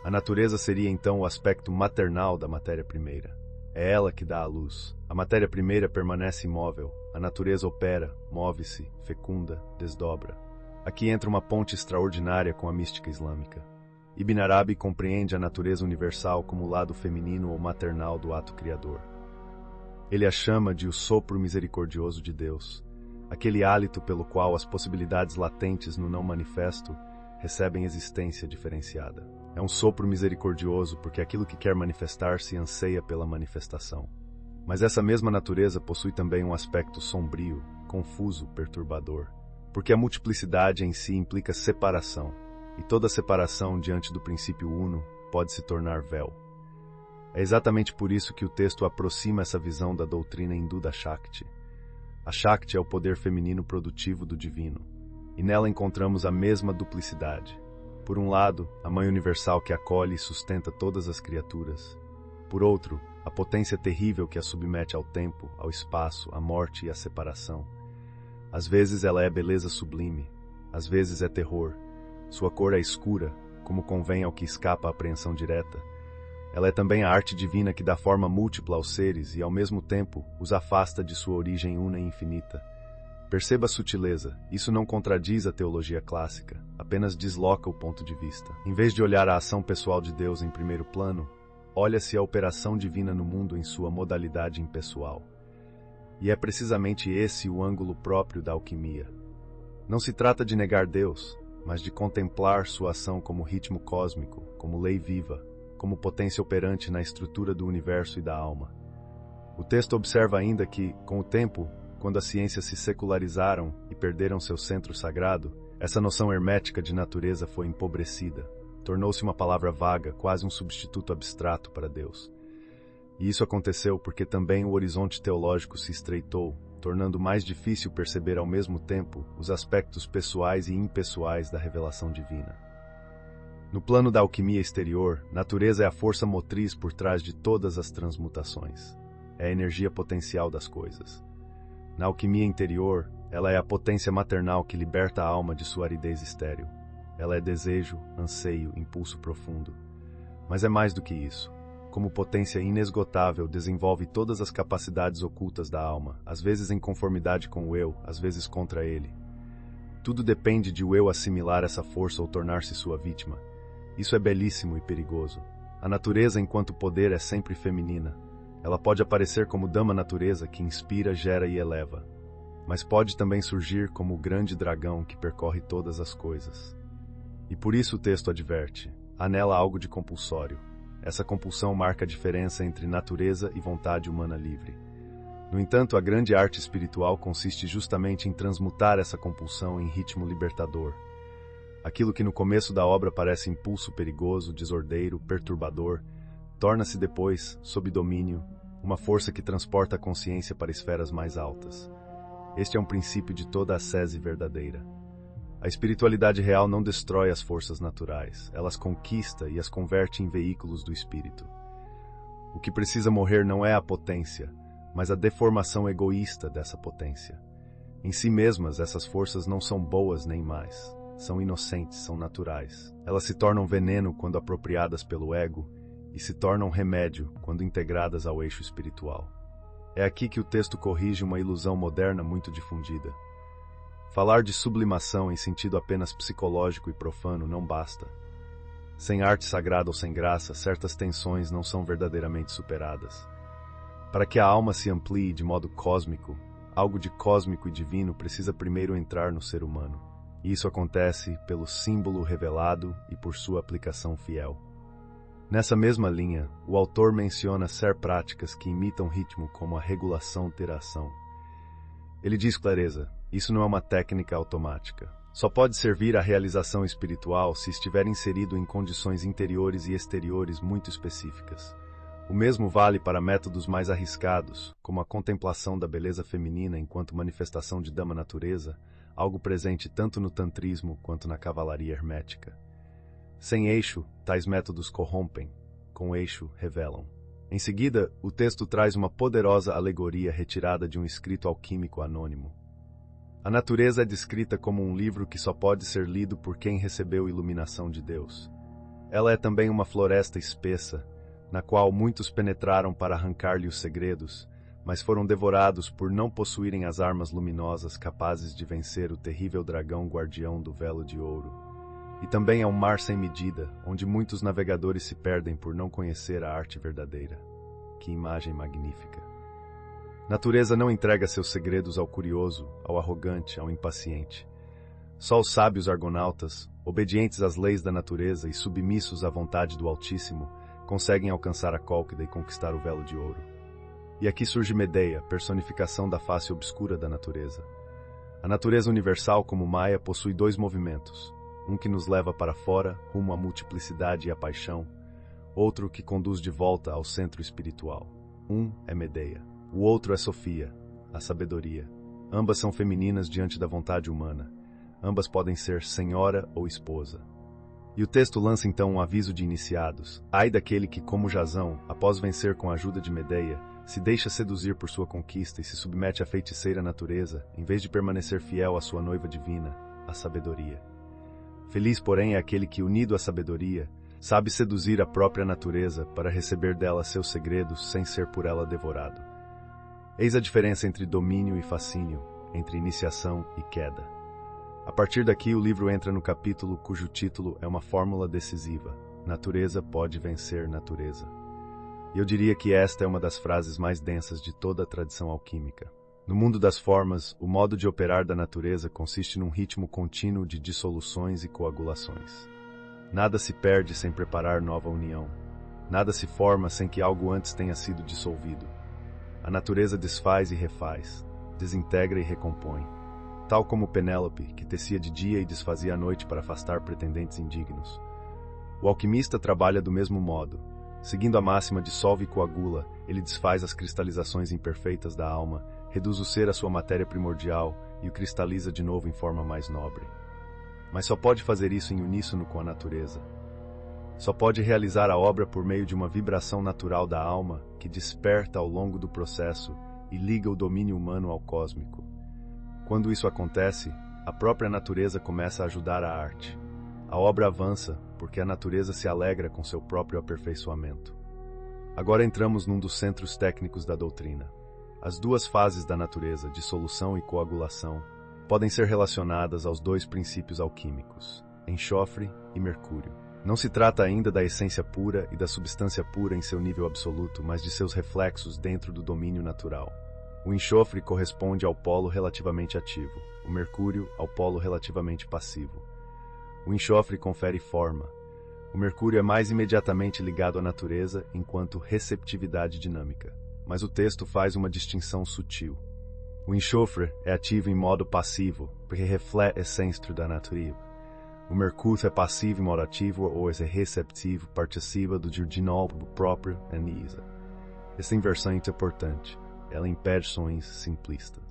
A natureza seria então o aspecto maternal da matéria-primeira. É ela que dá a luz. A matéria-primeira permanece imóvel, a natureza opera, move-se, fecunda, desdobra. Aqui entra uma ponte extraordinária com a mística islâmica. Ibn Arabi compreende a natureza universal como o lado feminino ou maternal do ato criador. Ele a chama de o sopro misericordioso de Deus, aquele hálito pelo qual as possibilidades latentes no não manifesto recebem existência diferenciada. É um sopro misericordioso porque aquilo que quer manifestar-se anseia pela manifestação. Mas essa mesma natureza possui também um aspecto sombrio, confuso, perturbador, porque a multiplicidade em si implica separação, e toda separação diante do princípio uno pode se tornar véu. É exatamente por isso que o texto aproxima essa visão da doutrina hindu da Shakti. A Shakti é o poder feminino produtivo do divino, e nela encontramos a mesma duplicidade. Por um lado, a Mãe Universal que acolhe e sustenta todas as criaturas. Por outro, a potência terrível que a submete ao tempo, ao espaço, à morte e à separação. Às vezes ela é beleza sublime, às vezes é terror. Sua cor é escura, como convém ao que escapa à apreensão direta. Ela é também a arte divina que dá forma múltipla aos seres e, ao mesmo tempo, os afasta de sua origem una e infinita. Perceba a sutileza, isso não contradiz a teologia clássica, apenas desloca o ponto de vista. Em vez de olhar a ação pessoal de Deus em primeiro plano, olha-se a operação divina no mundo em sua modalidade impessoal. E é precisamente esse o ângulo próprio da alquimia. Não se trata de negar Deus, mas de contemplar sua ação como ritmo cósmico, como lei viva, como potência operante na estrutura do universo e da alma. O texto observa ainda que, com o tempo, quando as ciências se secularizaram e perderam seu centro sagrado, essa noção hermética de natureza foi empobrecida, tornou-se uma palavra vaga, quase um substituto abstrato para Deus. E isso aconteceu porque também o horizonte teológico se estreitou, tornando mais difícil perceber ao mesmo tempo os aspectos pessoais e impessoais da revelação divina. No plano da alquimia exterior, natureza é a força motriz por trás de todas as transmutações. É a energia potencial das coisas. Na alquimia interior, ela é a potência maternal que liberta a alma de sua aridez estéril. Ela é desejo, anseio, impulso profundo. Mas é mais do que isso. Como potência inesgotável, desenvolve todas as capacidades ocultas da alma, às vezes em conformidade com o eu, às vezes contra ele. Tudo depende de o eu assimilar essa força ou tornar-se sua vítima. Isso é belíssimo e perigoso. A natureza, enquanto poder, é sempre feminina. Ela pode aparecer como dama natureza que inspira, gera e eleva. Mas pode também surgir como o grande dragão que percorre todas as coisas. E por isso o texto adverte: há nela algo de compulsório. Essa compulsão marca a diferença entre natureza e vontade humana livre. No entanto, a grande arte espiritual consiste justamente em transmutar essa compulsão em ritmo libertador. Aquilo que no começo da obra parece impulso perigoso, desordeiro, perturbador, torna-se depois, sob domínio, uma força que transporta a consciência para esferas mais altas. Este é um princípio de toda a ascese verdadeira. A espiritualidade real não destrói as forças naturais, ela as conquista e as converte em veículos do espírito. O que precisa morrer não é a potência, mas a deformação egoísta dessa potência. Em si mesmas, essas forças não são boas nem más. São inocentes, são naturais. Elas se tornam veneno quando apropriadas pelo ego e se tornam remédio quando integradas ao eixo espiritual. É aqui que o texto corrige uma ilusão moderna muito difundida. Falar de sublimação em sentido apenas psicológico e profano não basta. Sem arte sagrada ou sem graça, certas tensões não são verdadeiramente superadas. Para que a alma se amplie de modo cósmico, algo de cósmico e divino precisa primeiro entrar no ser humano. E isso acontece pelo símbolo revelado e por sua aplicação fiel. Nessa mesma linha, o autor menciona ser práticas que imitam ritmo como a regulação ter ação. Ele diz clareza: isso não é uma técnica automática. Só pode servir à realização espiritual se estiver inserido em condições interiores e exteriores muito específicas. O mesmo vale para métodos mais arriscados, como a contemplação da beleza feminina enquanto manifestação de dama natureza, algo presente tanto no tantrismo quanto na cavalaria hermética. Sem eixo, tais métodos corrompem, com eixo, revelam. Em seguida, o texto traz uma poderosa alegoria retirada de um escrito alquímico anônimo. A natureza é descrita como um livro que só pode ser lido por quem recebeu iluminação de Deus. Ela é também uma floresta espessa, na qual muitos penetraram para arrancar-lhe os segredos, mas foram devorados por não possuírem as armas luminosas capazes de vencer o terrível dragão guardião do velo de ouro. E também é um mar sem medida, onde muitos navegadores se perdem por não conhecer a arte verdadeira. Que imagem magnífica! Natureza não entrega seus segredos ao curioso, ao arrogante, ao impaciente. Só os sábios argonautas, obedientes às leis da natureza e submissos à vontade do Altíssimo, conseguem alcançar a Cólquida e conquistar o velo de ouro. E aqui surge Medeia, personificação da face obscura da natureza. A natureza universal, como Maia, possui dois movimentos, um que nos leva para fora, rumo à multiplicidade e à paixão, outro que conduz de volta ao centro espiritual. Um é Medeia. O outro é Sofia, a sabedoria. Ambas são femininas diante da vontade humana. Ambas podem ser senhora ou esposa. E o texto lança então um aviso de iniciados. Ai daquele que, como Jasão, após vencer com a ajuda de Medeia, se deixa seduzir por sua conquista e se submete à feiticeira natureza, em vez de permanecer fiel à sua noiva divina, a sabedoria. Feliz, porém, é aquele que, unido à sabedoria, sabe seduzir a própria natureza para receber dela seus segredos sem ser por ela devorado. Eis a diferença entre domínio e fascínio, entre iniciação e queda. A partir daqui, o livro entra no capítulo cujo título é uma fórmula decisiva: natureza pode vencer natureza. E eu diria que esta é uma das frases mais densas de toda a tradição alquímica. No mundo das formas, o modo de operar da natureza consiste num ritmo contínuo de dissoluções e coagulações. Nada se perde sem preparar nova união. Nada se forma sem que algo antes tenha sido dissolvido. A natureza desfaz e refaz, desintegra e recompõe, tal como Penélope, que tecia de dia e desfazia à noite para afastar pretendentes indignos. O alquimista trabalha do mesmo modo. Seguindo a máxima dissolve e coagula, ele desfaz as cristalizações imperfeitas da alma, reduz o ser à sua matéria primordial e o cristaliza de novo em forma mais nobre. Mas só pode fazer isso em uníssono com a natureza. Só pode realizar a obra por meio de uma vibração natural da alma que desperta ao longo do processo e liga o domínio humano ao cósmico. Quando isso acontece, a própria natureza começa a ajudar a arte. A obra avança porque a natureza se alegra com seu próprio aperfeiçoamento. Agora entramos num dos centros técnicos da doutrina. As duas fases da natureza, dissolução e coagulação, podem ser relacionadas aos dois princípios alquímicos, enxofre e mercúrio. Não se trata ainda da essência pura e da substância pura em seu nível absoluto, mas de seus reflexos dentro do domínio natural. O enxofre corresponde ao polo relativamente ativo, o mercúrio ao polo relativamente passivo. O enxofre confere forma. O mercúrio é mais imediatamente ligado à natureza enquanto receptividade dinâmica, mas o texto faz uma distinção sutil. O enxofre é ativo em modo passivo, porque reflete a essência da natureza. O mercúrio é passivo em modo ativo ou é receptivo, participa do ordinal próprio Anisa. Essa inversão é importante. Ela impede sonhos simplistas.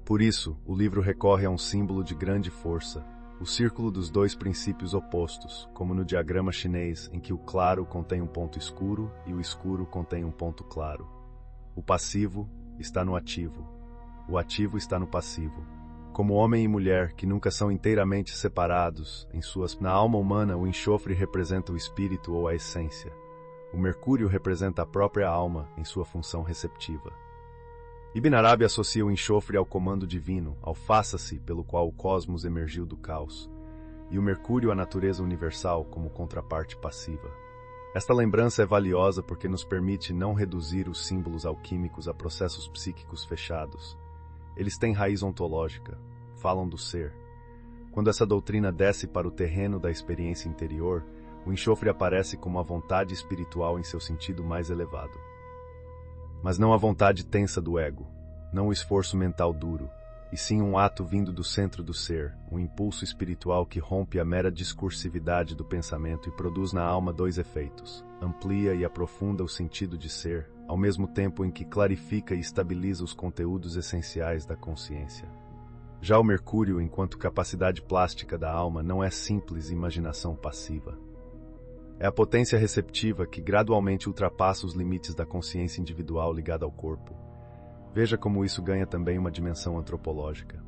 Por isso, o livro recorre a um símbolo de grande força, o círculo dos dois princípios opostos, como no diagrama chinês em que o claro contém um ponto escuro e o escuro contém um ponto claro. O passivo está no ativo. O ativo está no passivo. Como homem e mulher que nunca são inteiramente separados, na alma humana o enxofre representa o espírito ou a essência. O mercúrio representa a própria alma em sua função receptiva. Ibn Arabi associa o enxofre ao comando divino, ao faça-se pelo qual o cosmos emergiu do caos, e o mercúrio à natureza universal como contraparte passiva. Esta lembrança é valiosa porque nos permite não reduzir os símbolos alquímicos a processos psíquicos fechados. Eles têm raiz ontológica, falam do ser. Quando essa doutrina desce para o terreno da experiência interior, o enxofre aparece como a vontade espiritual em seu sentido mais elevado. Mas não a vontade tensa do ego, não o esforço mental duro, e sim um ato vindo do centro do ser, um impulso espiritual que rompe a mera discursividade do pensamento e produz na alma dois efeitos: amplia e aprofunda o sentido de ser, ao mesmo tempo em que clarifica e estabiliza os conteúdos essenciais da consciência. Já o mercúrio, enquanto capacidade plástica da alma, não é simples imaginação passiva. É a potência receptiva que gradualmente ultrapassa os limites da consciência individual ligada ao corpo. Veja como isso ganha também uma dimensão antropológica.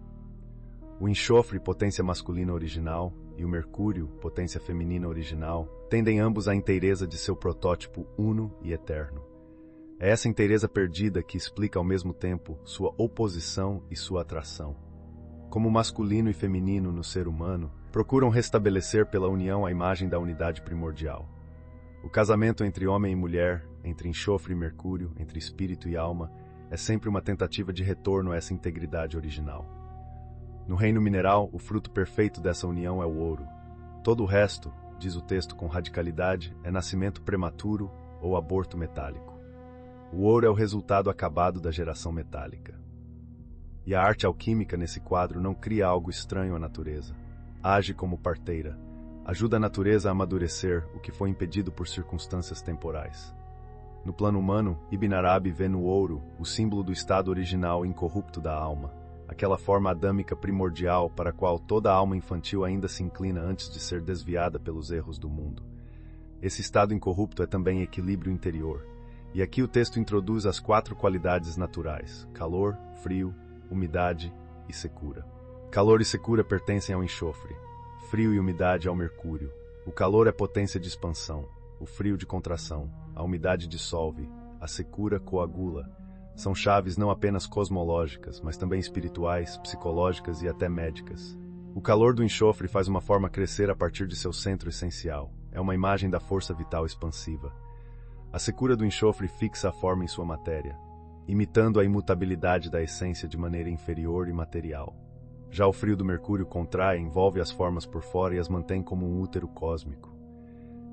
O enxofre, potência masculina original, e o mercúrio, potência feminina original, tendem ambos à inteireza de seu protótipo uno e eterno. É essa inteireza perdida que explica ao mesmo tempo sua oposição e sua atração. Como masculino e feminino no ser humano, procuram restabelecer pela união a imagem da unidade primordial. O casamento entre homem e mulher, entre enxofre e mercúrio, entre espírito e alma, é sempre uma tentativa de retorno a essa integridade original. No reino mineral, o fruto perfeito dessa união é o ouro. Todo o resto, diz o texto com radicalidade, é nascimento prematuro ou aborto metálico. O ouro é o resultado acabado da geração metálica. E a arte alquímica nesse quadro não cria algo estranho à natureza. Age como parteira, ajuda a natureza a amadurecer o que foi impedido por circunstâncias temporais. No plano humano, Ibn Arabi vê no ouro o símbolo do estado original incorrupto da alma, aquela forma adâmica primordial para a qual toda a alma infantil ainda se inclina antes de ser desviada pelos erros do mundo. Esse estado incorrupto é também equilíbrio interior, e aqui o texto introduz as 4 qualidades naturais: calor, frio, umidade e secura. Calor e secura pertencem ao enxofre, frio e umidade ao mercúrio. O calor é potência de expansão, o frio de contração, a umidade dissolve, a secura coagula. São chaves não apenas cosmológicas, mas também espirituais, psicológicas e até médicas. O calor do enxofre faz uma forma crescer a partir de seu centro essencial. É uma imagem da força vital expansiva. A secura do enxofre fixa a forma em sua matéria, imitando a imutabilidade da essência de maneira inferior e material. Já o frio do mercúrio contrai, envolve as formas por fora e as mantém como um útero cósmico.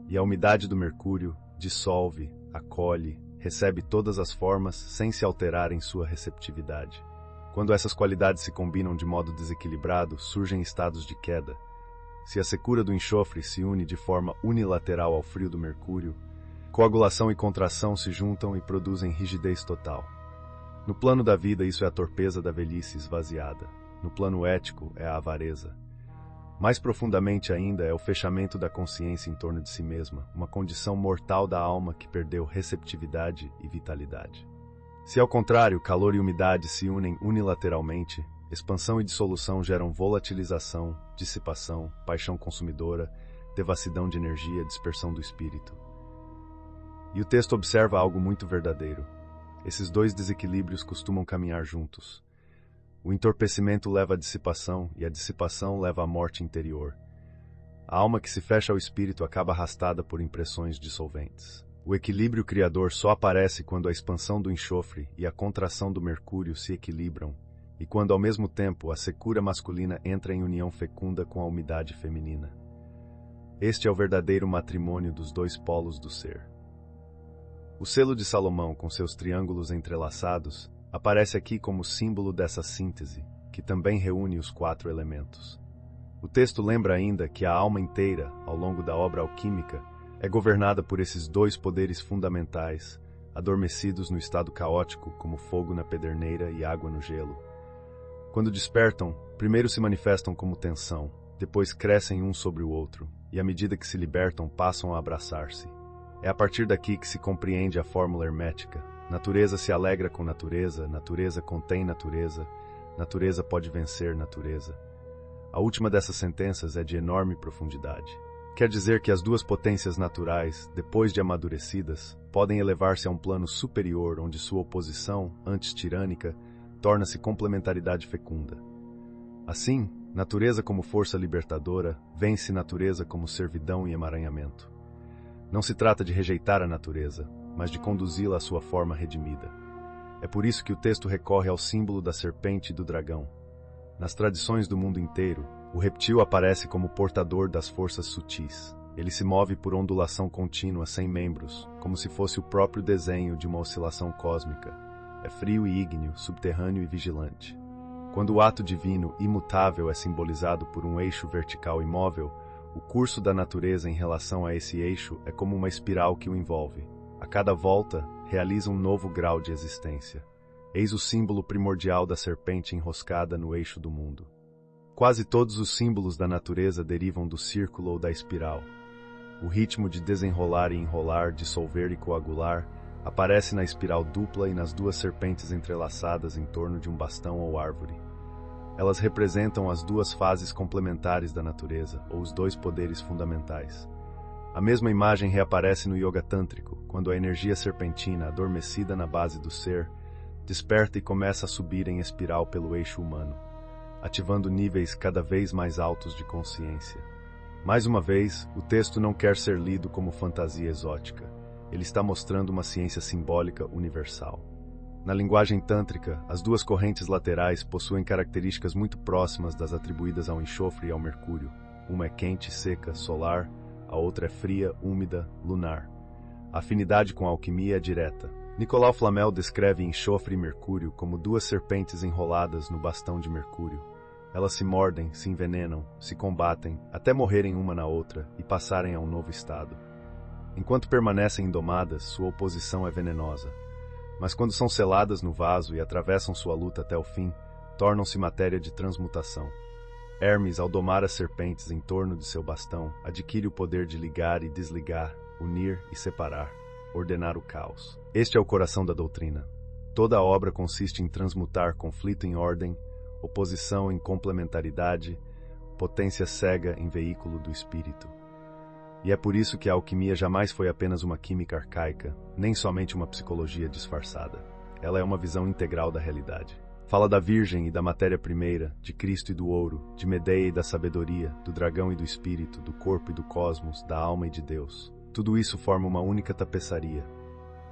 E a umidade do mercúrio dissolve, acolhe, recebe todas as formas sem se alterar em sua receptividade. Quando essas qualidades se combinam de modo desequilibrado, surgem estados de queda. Se a secura do enxofre se une de forma unilateral ao frio do mercúrio, coagulação e contração se juntam e produzem rigidez total. No plano da vida, isso é a torpeza da velhice esvaziada. No plano ético, é a avareza. Mais profundamente ainda, é o fechamento da consciência em torno de si mesma, uma condição mortal da alma que perdeu receptividade e vitalidade. Se, ao contrário, calor e umidade se unem unilateralmente, expansão e dissolução geram volatilização, dissipação, paixão consumidora, devassidão de energia, dispersão do espírito. E o texto observa algo muito verdadeiro. Esses dois desequilíbrios costumam caminhar juntos. O entorpecimento leva à dissipação e a dissipação leva à morte interior. A alma que se fecha ao espírito acaba arrastada por impressões dissolventes. O equilíbrio criador só aparece quando a expansão do enxofre e a contração do mercúrio se equilibram e quando, ao mesmo tempo, a secura masculina entra em união fecunda com a umidade feminina. Este é o verdadeiro matrimônio dos dois polos do ser. O selo de Salomão, com seus triângulos entrelaçados, aparece aqui como símbolo dessa síntese, que também reúne os 4 elementos. O texto lembra ainda que a alma inteira, ao longo da obra alquímica, é governada por esses dois poderes fundamentais, adormecidos no estado caótico, como fogo na pederneira e água no gelo. Quando despertam, primeiro se manifestam como tensão, depois crescem um sobre o outro, e à medida que se libertam, passam a abraçar-se. É a partir daqui que se compreende a fórmula hermética. Natureza se alegra com natureza, natureza contém natureza, natureza pode vencer natureza. A última dessas sentenças é de enorme profundidade. Quer dizer que as duas potências naturais, depois de amadurecidas, podem elevar-se a um plano superior onde sua oposição, antes tirânica, torna-se complementaridade fecunda. Assim, natureza como força libertadora vence natureza como servidão e emaranhamento. Não se trata de rejeitar a natureza, mas de conduzi-la à sua forma redimida. É por isso que o texto recorre ao símbolo da serpente e do dragão. Nas tradições do mundo inteiro, o reptil aparece como portador das forças sutis. Ele se move por ondulação contínua sem membros, como se fosse o próprio desenho de uma oscilação cósmica. É frio e ígneo, subterrâneo e vigilante. Quando o ato divino, imutável, é simbolizado por um eixo vertical imóvel, o curso da natureza em relação a esse eixo é como uma espiral que o envolve. A cada volta, realiza um novo grau de existência. Eis o símbolo primordial da serpente enroscada no eixo do mundo. Quase todos os símbolos da natureza derivam do círculo ou da espiral. O ritmo de desenrolar e enrolar, dissolver e coagular, aparece na espiral dupla e nas duas serpentes entrelaçadas em torno de um bastão ou árvore. Elas representam as duas fases complementares da natureza, ou os dois poderes fundamentais. A mesma imagem reaparece no yoga tântrico, quando a energia serpentina, adormecida na base do ser, desperta e começa a subir em espiral pelo eixo humano, ativando níveis cada vez mais altos de consciência. Mais uma vez, o texto não quer ser lido como fantasia exótica. Ele está mostrando uma ciência simbólica universal. Na linguagem tântrica, as duas correntes laterais possuem características muito próximas das atribuídas ao enxofre e ao mercúrio. Uma é quente, seca, solar, a outra é fria, úmida, lunar. A afinidade com a alquimia é direta. Nicolau Flamel descreve enxofre e mercúrio como duas serpentes enroladas no bastão de mercúrio. Elas se mordem, se envenenam, se combatem, até morrerem uma na outra e passarem a um novo estado. Enquanto permanecem indomadas, sua oposição é venenosa. Mas quando são seladas no vaso e atravessam sua luta até o fim, tornam-se matéria de transmutação. Hermes, ao domar as serpentes em torno de seu bastão, adquire o poder de ligar e desligar, unir e separar, ordenar o caos. Este é o coração da doutrina. Toda a obra consiste em transmutar conflito em ordem, oposição em complementaridade, potência cega em veículo do espírito. E é por isso que a alquimia jamais foi apenas uma química arcaica, nem somente uma psicologia disfarçada. Ela é uma visão integral da realidade. Fala da Virgem e da matéria primeira, de Cristo e do ouro, de Medeia e da sabedoria, do dragão e do espírito, do corpo e do cosmos, da alma e de Deus. Tudo isso forma uma única tapeçaria.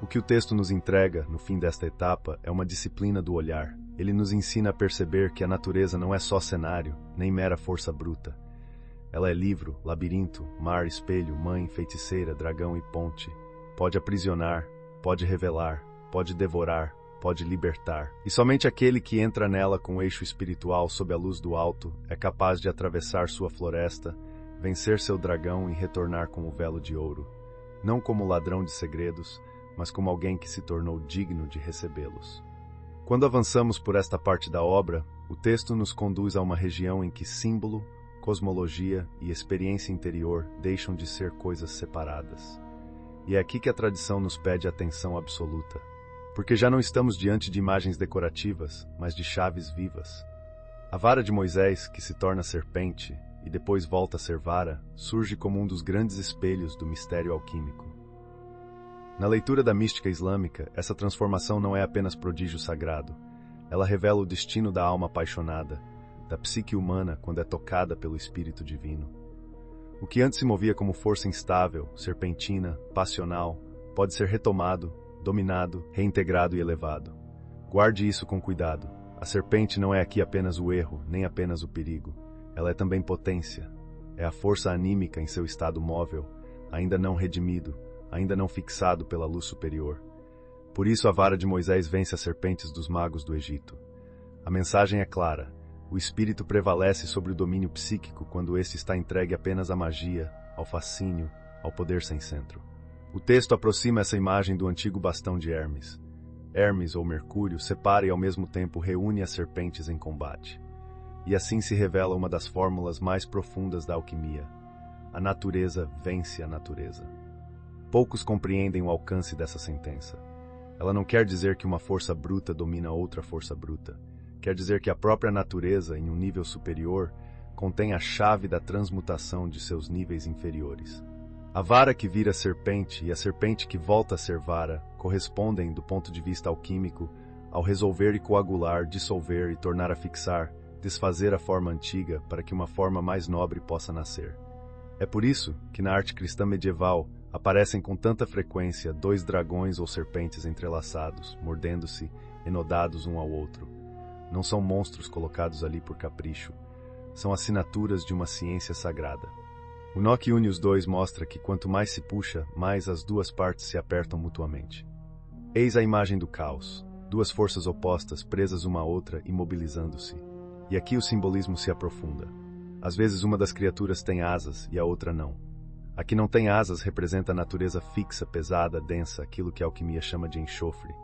O que o texto nos entrega, no fim desta etapa, é uma disciplina do olhar. Ele nos ensina a perceber que a natureza não é só cenário, nem mera força bruta. Ela é livro, labirinto, mar, espelho, mãe, feiticeira, dragão e ponte. Pode aprisionar, pode revelar, pode devorar, pode libertar. E somente aquele que entra nela com o eixo espiritual sob a luz do alto é capaz de atravessar sua floresta, vencer seu dragão e retornar com o velo de ouro, não como ladrão de segredos, mas como alguém que se tornou digno de recebê-los. Quando avançamos por esta parte da obra, o texto nos conduz a uma região em que símbolo, cosmologia e experiência interior deixam de ser coisas separadas. E é aqui que a tradição nos pede atenção absoluta, porque já não estamos diante de imagens decorativas, mas de chaves vivas. A vara de Moisés, que se torna serpente e depois volta a ser vara, surge como um dos grandes espelhos do mistério alquímico. Na leitura da mística islâmica, essa transformação não é apenas prodígio sagrado. Ela revela o destino da alma apaixonada, da psique humana quando é tocada pelo Espírito Divino. O que antes se movia como força instável, serpentina, passional, pode ser retomado, dominado, reintegrado e elevado. Guarde isso com cuidado. A serpente não é aqui apenas o erro, nem apenas o perigo. Ela é também potência. É a força anímica em seu estado móvel, ainda não redimido, ainda não fixado pela luz superior. Por isso a vara de Moisés vence as serpentes dos magos do Egito. A mensagem é clara. O espírito prevalece sobre o domínio psíquico quando este está entregue apenas à magia, ao fascínio, ao poder sem centro. O texto aproxima essa imagem do antigo bastão de Hermes. Hermes, ou Mercúrio, separa e ao mesmo tempo reúne as serpentes em combate. E assim se revela uma das fórmulas mais profundas da alquimia. A natureza vence a natureza. Poucos compreendem o alcance dessa sentença. Ela não quer dizer que uma força bruta domina outra força bruta. Quer dizer que a própria natureza, em um nível superior, contém a chave da transmutação de seus níveis inferiores. A vara que vira serpente e a serpente que volta a ser vara correspondem, do ponto de vista alquímico, ao resolver e coagular, dissolver e tornar a fixar, desfazer a forma antiga para que uma forma mais nobre possa nascer. É por isso que na arte cristã medieval aparecem com tanta frequência dois dragões ou serpentes entrelaçados, mordendo-se, enodados um ao outro. Não são monstros colocados ali por capricho. São assinaturas de uma ciência sagrada. O nó que une os dois mostra que quanto mais se puxa, mais as duas partes se apertam mutuamente. Eis a imagem do caos, duas forças opostas presas uma à outra, imobilizando-se. E aqui o simbolismo se aprofunda. Às vezes uma das criaturas tem asas e a outra não. A que não tem asas representa a natureza fixa, pesada, densa, aquilo que a alquimia chama de enxofre.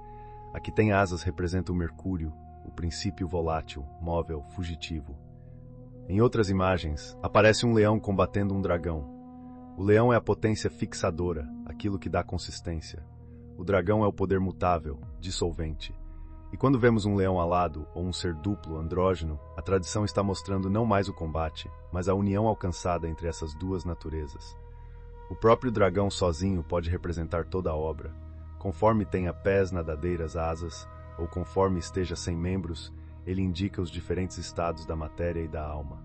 A que tem asas representa o mercúrio, o princípio volátil, móvel, fugitivo. Em outras imagens, aparece um leão combatendo um dragão. O leão é a potência fixadora, aquilo que dá consistência. O dragão é o poder mutável, dissolvente. E quando vemos um leão alado ou um ser duplo, andrógeno, a tradição está mostrando não mais o combate, mas a união alcançada entre essas duas naturezas. O próprio dragão sozinho pode representar toda a obra. Conforme tenha pés, nadadeiras, asas, ou conforme esteja sem membros, ele indica os diferentes estados da matéria e da alma.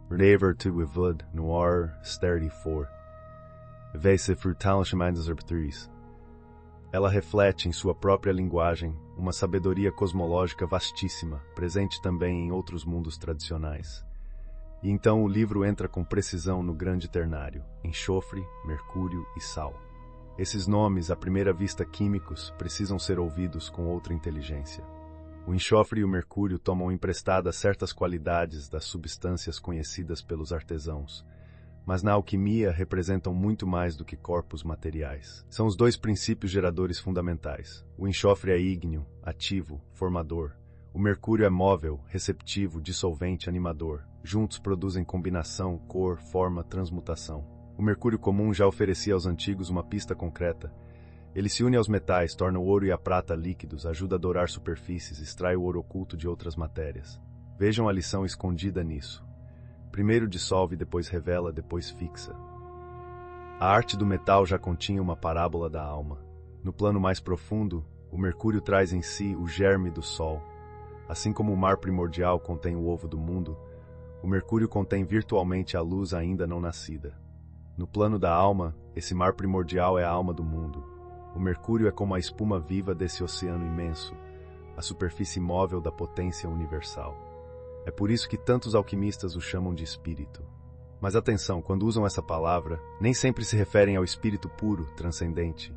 Lever to Evelyd Noir Sterity 4. Vese frutal chamadas arbitris. Ela reflete em sua própria linguagem uma sabedoria cosmológica vastíssima, presente também em outros mundos tradicionais. E então o livro entra com precisão no grande ternário, enxofre, mercúrio e sal. Esses nomes, à primeira vista químicos, precisam ser ouvidos com outra inteligência. O enxofre e o mercúrio tomam emprestadas certas qualidades das substâncias conhecidas pelos artesãos, mas na alquimia representam muito mais do que corpos materiais. São os dois princípios geradores fundamentais. O enxofre é ígneo, ativo, formador. O mercúrio é móvel, receptivo, dissolvente, animador. Juntos produzem combinação, cor, forma, transmutação. O mercúrio comum já oferecia aos antigos uma pista concreta. Ele se une aos metais, torna o ouro e a prata líquidos, ajuda a dourar superfícies, extrai o ouro oculto de outras matérias. Vejam a lição escondida nisso. Primeiro dissolve, depois revela, depois fixa. A arte do metal já continha uma parábola da alma. No plano mais profundo, o mercúrio traz em si o germe do sol. Assim como o mar primordial contém o ovo do mundo, o mercúrio contém virtualmente a luz ainda não nascida. No plano da alma, esse mar primordial é a alma do mundo. O mercúrio é como a espuma viva desse oceano imenso, a superfície móvel da potência universal. É por isso que tantos alquimistas o chamam de espírito. Mas atenção, quando usam essa palavra, nem sempre se referem ao espírito puro, transcendente.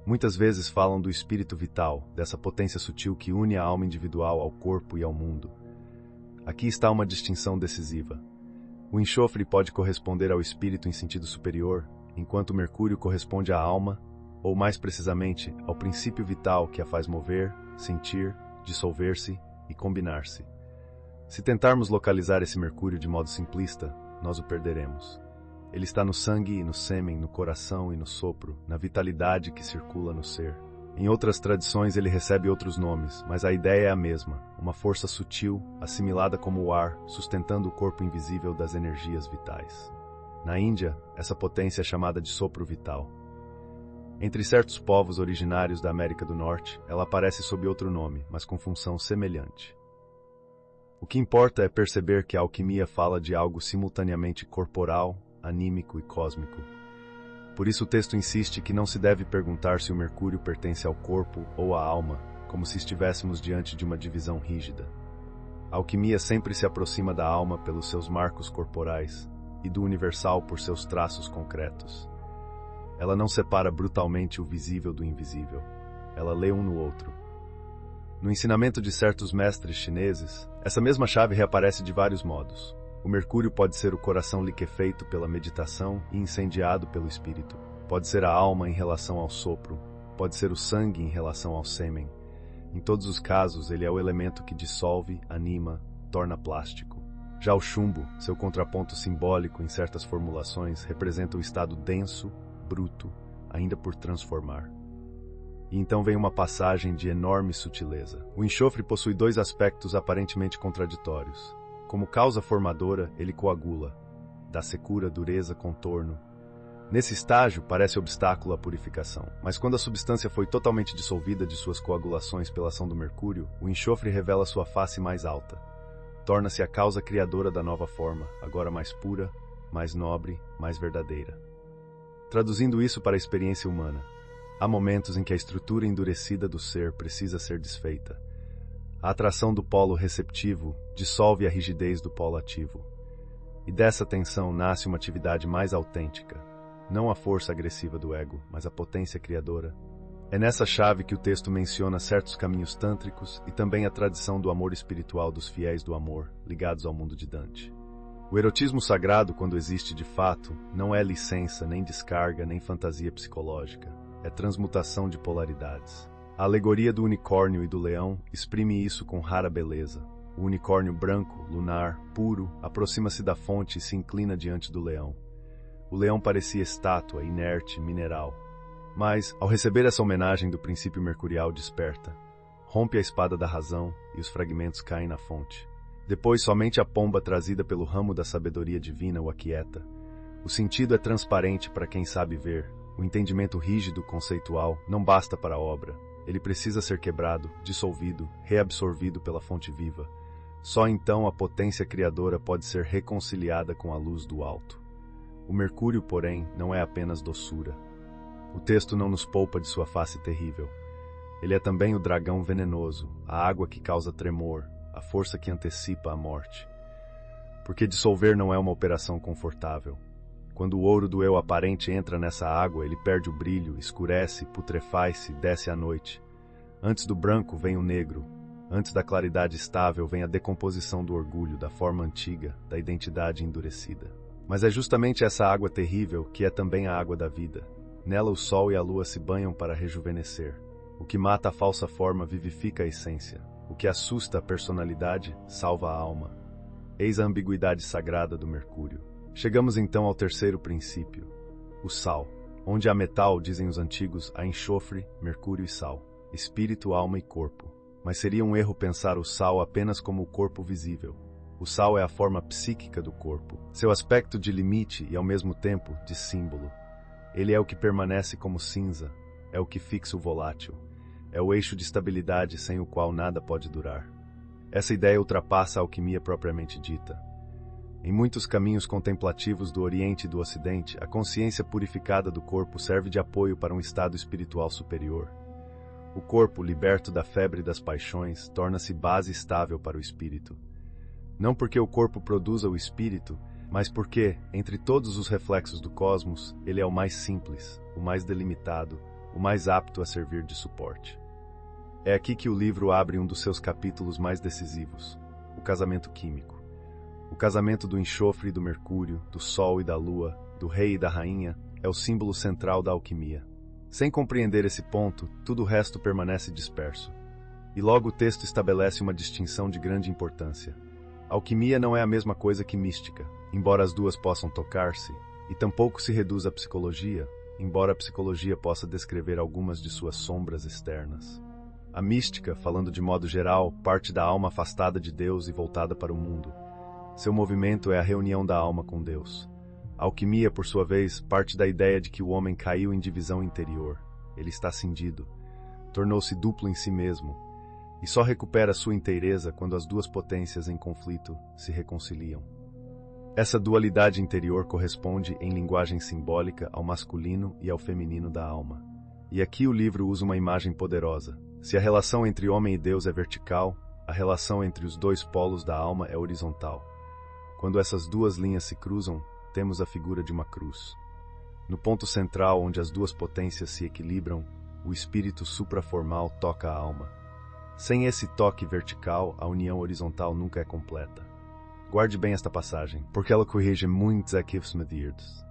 Muitas vezes falam do espírito vital, dessa potência sutil que une a alma individual ao corpo e ao mundo. Aqui está uma distinção decisiva. O enxofre pode corresponder ao espírito em sentido superior, enquanto o mercúrio corresponde à alma, ou mais precisamente, ao princípio vital que a faz mover, sentir, dissolver-se e combinar-se. Se tentarmos localizar esse mercúrio de modo simplista, nós o perderemos. Ele está no sangue e no sêmen, no coração e no sopro, na vitalidade que circula no ser. Em outras tradições ele recebe outros nomes, mas a ideia é a mesma, uma força sutil, assimilada como o ar, sustentando o corpo invisível das energias vitais. Na Índia, essa potência é chamada de sopro vital. Entre certos povos originários da América do Norte, ela aparece sob outro nome, mas com função semelhante. O que importa é perceber que a alquimia fala de algo simultaneamente corporal, anímico e cósmico. Por isso o texto insiste que não se deve perguntar se o mercúrio pertence ao corpo ou à alma, como se estivéssemos diante de uma divisão rígida. A alquimia sempre se aproxima da alma pelos seus marcos corporais e do universal por seus traços concretos. Ela não separa brutalmente o visível do invisível. Ela lê um no outro. No ensinamento de certos mestres chineses, essa mesma chave reaparece de vários modos. O mercúrio pode ser o coração liquefeito pela meditação e incendiado pelo espírito. Pode ser a alma em relação ao sopro. Pode ser o sangue em relação ao sêmen. Em todos os casos, ele é o elemento que dissolve, anima, torna plástico. Já o chumbo, seu contraponto simbólico em certas formulações, representa o estado denso, bruto, ainda por transformar. E então vem uma passagem de enorme sutileza. O enxofre possui dois aspectos aparentemente contraditórios. Como causa formadora, ele coagula, dá secura, dureza, contorno. Nesse estágio, parece obstáculo à purificação, mas quando a substância foi totalmente dissolvida de suas coagulações pela ação do mercúrio, o enxofre revela sua face mais alta. Torna-se a causa criadora da nova forma, agora mais pura, mais nobre, mais verdadeira. Traduzindo isso para a experiência humana, há momentos em que a estrutura endurecida do ser precisa ser desfeita. A atração do polo receptivo dissolve a rigidez do polo ativo. E dessa tensão nasce uma atividade mais autêntica, não a força agressiva do ego, mas a potência criadora. É nessa chave que o texto menciona certos caminhos tântricos e também a tradição do amor espiritual dos fiéis do amor, ligados ao mundo de Dante. O erotismo sagrado, quando existe de fato, não é licença, nem descarga, nem fantasia psicológica. É transmutação de polaridades. A alegoria do unicórnio e do leão exprime isso com rara beleza. O unicórnio branco, lunar, puro, aproxima-se da fonte e se inclina diante do leão. O leão parecia estátua, inerte, mineral. Mas, ao receber essa homenagem do princípio mercurial, desperta. Rompe a espada da razão e os fragmentos caem na fonte. Depois, somente a pomba trazida pelo ramo da sabedoria divina o aquieta. O sentido é transparente para quem sabe ver. O entendimento rígido, conceitual, não basta para a obra. Ele precisa ser quebrado, dissolvido, reabsorvido pela fonte viva. Só então a potência criadora pode ser reconciliada com a luz do alto. O mercúrio, porém, não é apenas doçura. O texto não nos poupa de sua face terrível. Ele é também o dragão venenoso, a água que causa tremor, a força que antecipa a morte. Porque dissolver não é uma operação confortável. Quando o ouro do eu aparente entra nessa água, ele perde o brilho, escurece, putrefaz-se, desce à noite. Antes do branco vem o negro. Antes da claridade estável vem a decomposição do orgulho, da forma antiga, da identidade endurecida. Mas é justamente essa água terrível que é também a água da vida. Nela o sol e a lua se banham para rejuvenescer. O que mata a falsa forma vivifica a essência. O que assusta a personalidade salva a alma. Eis a ambiguidade sagrada do mercúrio. Chegamos então ao terceiro princípio, o sal. Onde há metal, dizem os antigos, há enxofre, mercúrio e sal, espírito, alma e corpo. Mas seria um erro pensar o sal apenas como o corpo visível. O sal é a forma psíquica do corpo, seu aspecto de limite e ao mesmo tempo de símbolo. Ele é o que permanece como cinza, é o que fixa o volátil, é o eixo de estabilidade sem o qual nada pode durar. Essa ideia ultrapassa a alquimia propriamente dita. Em muitos caminhos contemplativos do Oriente e do Ocidente, a consciência purificada do corpo serve de apoio para um estado espiritual superior. O corpo, liberto da febre das paixões, torna-se base estável para o espírito. Não porque o corpo produza o espírito, mas porque, entre todos os reflexos do cosmos, ele é o mais simples, o mais delimitado, o mais apto a servir de suporte. É aqui que o livro abre um dos seus capítulos mais decisivos, o casamento químico. O casamento do enxofre e do mercúrio, do sol e da lua, do rei e da rainha, é o símbolo central da alquimia. Sem compreender esse ponto, tudo o resto permanece disperso. E logo o texto estabelece uma distinção de grande importância. A alquimia não é a mesma coisa que mística, embora as duas possam tocar-se, e tampouco se reduz à psicologia, embora a psicologia possa descrever algumas de suas sombras externas. A mística, falando de modo geral, parte da alma afastada de Deus e voltada para o mundo. Seu movimento é a reunião da alma com Deus. A alquimia, por sua vez, parte da ideia de que o homem caiu em divisão interior. Ele está cindido. Tornou-se duplo em si mesmo. E só recupera sua inteireza quando as duas potências em conflito se reconciliam. Essa dualidade interior corresponde, em linguagem simbólica, ao masculino e ao feminino da alma. E aqui o livro usa uma imagem poderosa. Se a relação entre homem e Deus é vertical, a relação entre os dois polos da alma é horizontal. Quando essas duas linhas se cruzam, temos a figura de uma cruz. No ponto central, onde as duas potências se equilibram, o espírito supraformal toca a alma. Sem esse toque vertical, a união horizontal nunca é completa. Guarde bem esta passagem, porque ela corrige muitos equívocos medidos.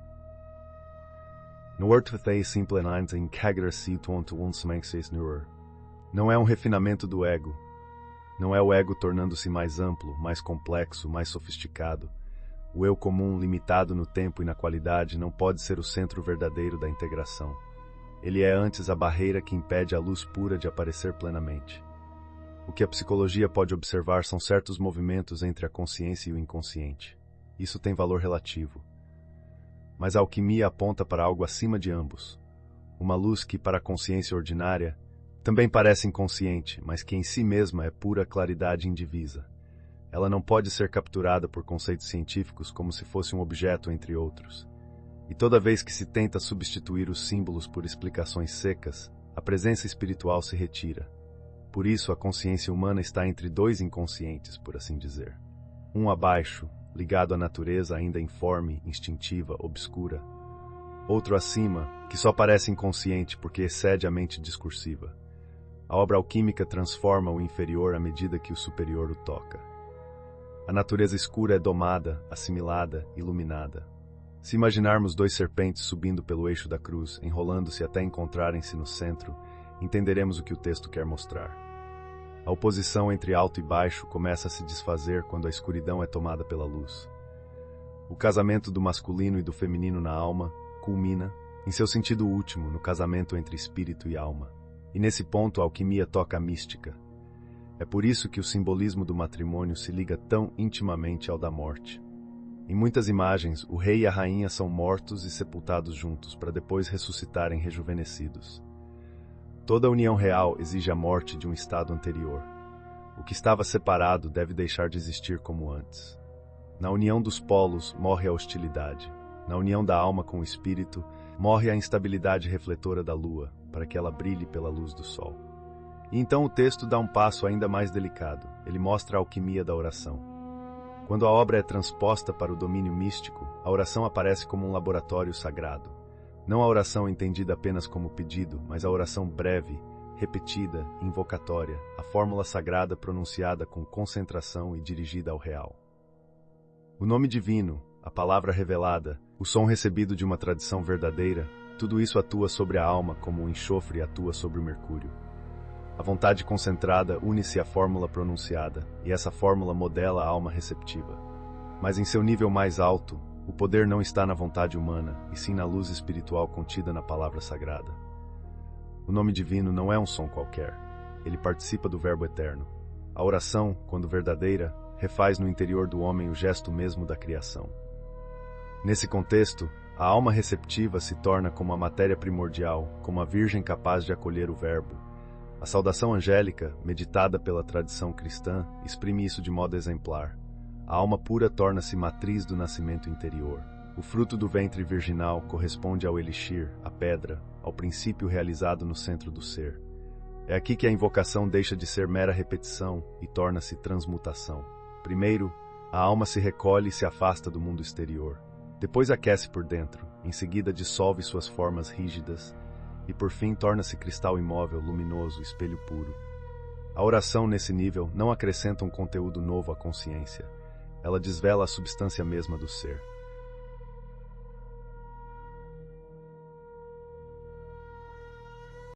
No ortotei simplemente em cagracido onde uns nur. Não é um refinamento do ego. Não é o ego tornando-se mais amplo, mais complexo, mais sofisticado. O eu comum, limitado no tempo e na qualidade, não pode ser o centro verdadeiro da integração. Ele é antes a barreira que impede a luz pura de aparecer plenamente. O que a psicologia pode observar são certos movimentos entre a consciência e o inconsciente. Isso tem valor relativo. Mas a alquimia aponta para algo acima de ambos. Uma luz que, para a consciência ordinária, também parece inconsciente, mas que em si mesma é pura claridade indivisa. Ela não pode ser capturada por conceitos científicos como se fosse um objeto entre outros. E toda vez que se tenta substituir os símbolos por explicações secas, a presença espiritual se retira. Por isso, a consciência humana está entre dois inconscientes, por assim dizer. Um abaixo, ligado à natureza ainda informe, instintiva, obscura. Outro acima, que só parece inconsciente porque excede a mente discursiva. A obra alquímica transforma o inferior à medida que o superior o toca. A natureza escura é domada, assimilada, iluminada. Se imaginarmos dois serpentes subindo pelo eixo da cruz, enrolando-se até encontrarem-se no centro, entenderemos o que o texto quer mostrar. A oposição entre alto e baixo começa a se desfazer quando a escuridão é tomada pela luz. O casamento do masculino e do feminino na alma culmina, em seu sentido último, no casamento entre espírito e alma. E nesse ponto a alquimia toca a mística. É por isso que o simbolismo do matrimônio se liga tão intimamente ao da morte. Em muitas imagens, o rei e a rainha são mortos e sepultados juntos, para depois ressuscitarem rejuvenescidos. Toda união real exige a morte de um estado anterior. O que estava separado deve deixar de existir como antes. Na união dos polos morre a hostilidade. Na união da alma com o espírito, morre a instabilidade refletora da lua, para que ela brilhe pela luz do sol. E então o texto dá um passo ainda mais delicado. Ele mostra a alquimia da oração. Quando a obra é transposta para o domínio místico, a oração aparece como um laboratório sagrado. Não a oração entendida apenas como pedido, mas a oração breve, repetida, invocatória, a fórmula sagrada pronunciada com concentração e dirigida ao real. O nome divino, a palavra revelada, o som recebido de uma tradição verdadeira, tudo isso atua sobre a alma como o enxofre atua sobre o mercúrio. A vontade concentrada une-se à fórmula pronunciada, e essa fórmula modela a alma receptiva. Mas em seu nível mais alto, o poder não está na vontade humana, e sim na luz espiritual contida na palavra sagrada. O nome divino não é um som qualquer. Ele participa do Verbo eterno. A oração, quando verdadeira, refaz no interior do homem o gesto mesmo da criação. Nesse contexto, a alma receptiva se torna como a matéria primordial, como a virgem capaz de acolher o Verbo. A saudação angélica, meditada pela tradição cristã, exprime isso de modo exemplar. A alma pura torna-se matriz do nascimento interior. O fruto do ventre virginal corresponde ao elixir, à pedra, ao princípio realizado no centro do ser. É aqui que a invocação deixa de ser mera repetição e torna-se transmutação. Primeiro, a alma se recolhe e se afasta do mundo exterior. Depois aquece por dentro, em seguida dissolve suas formas rígidas e por fim torna-se cristal imóvel, luminoso, espelho puro. A oração nesse nível não acrescenta um conteúdo novo à consciência. ela desvela a substância mesma do ser.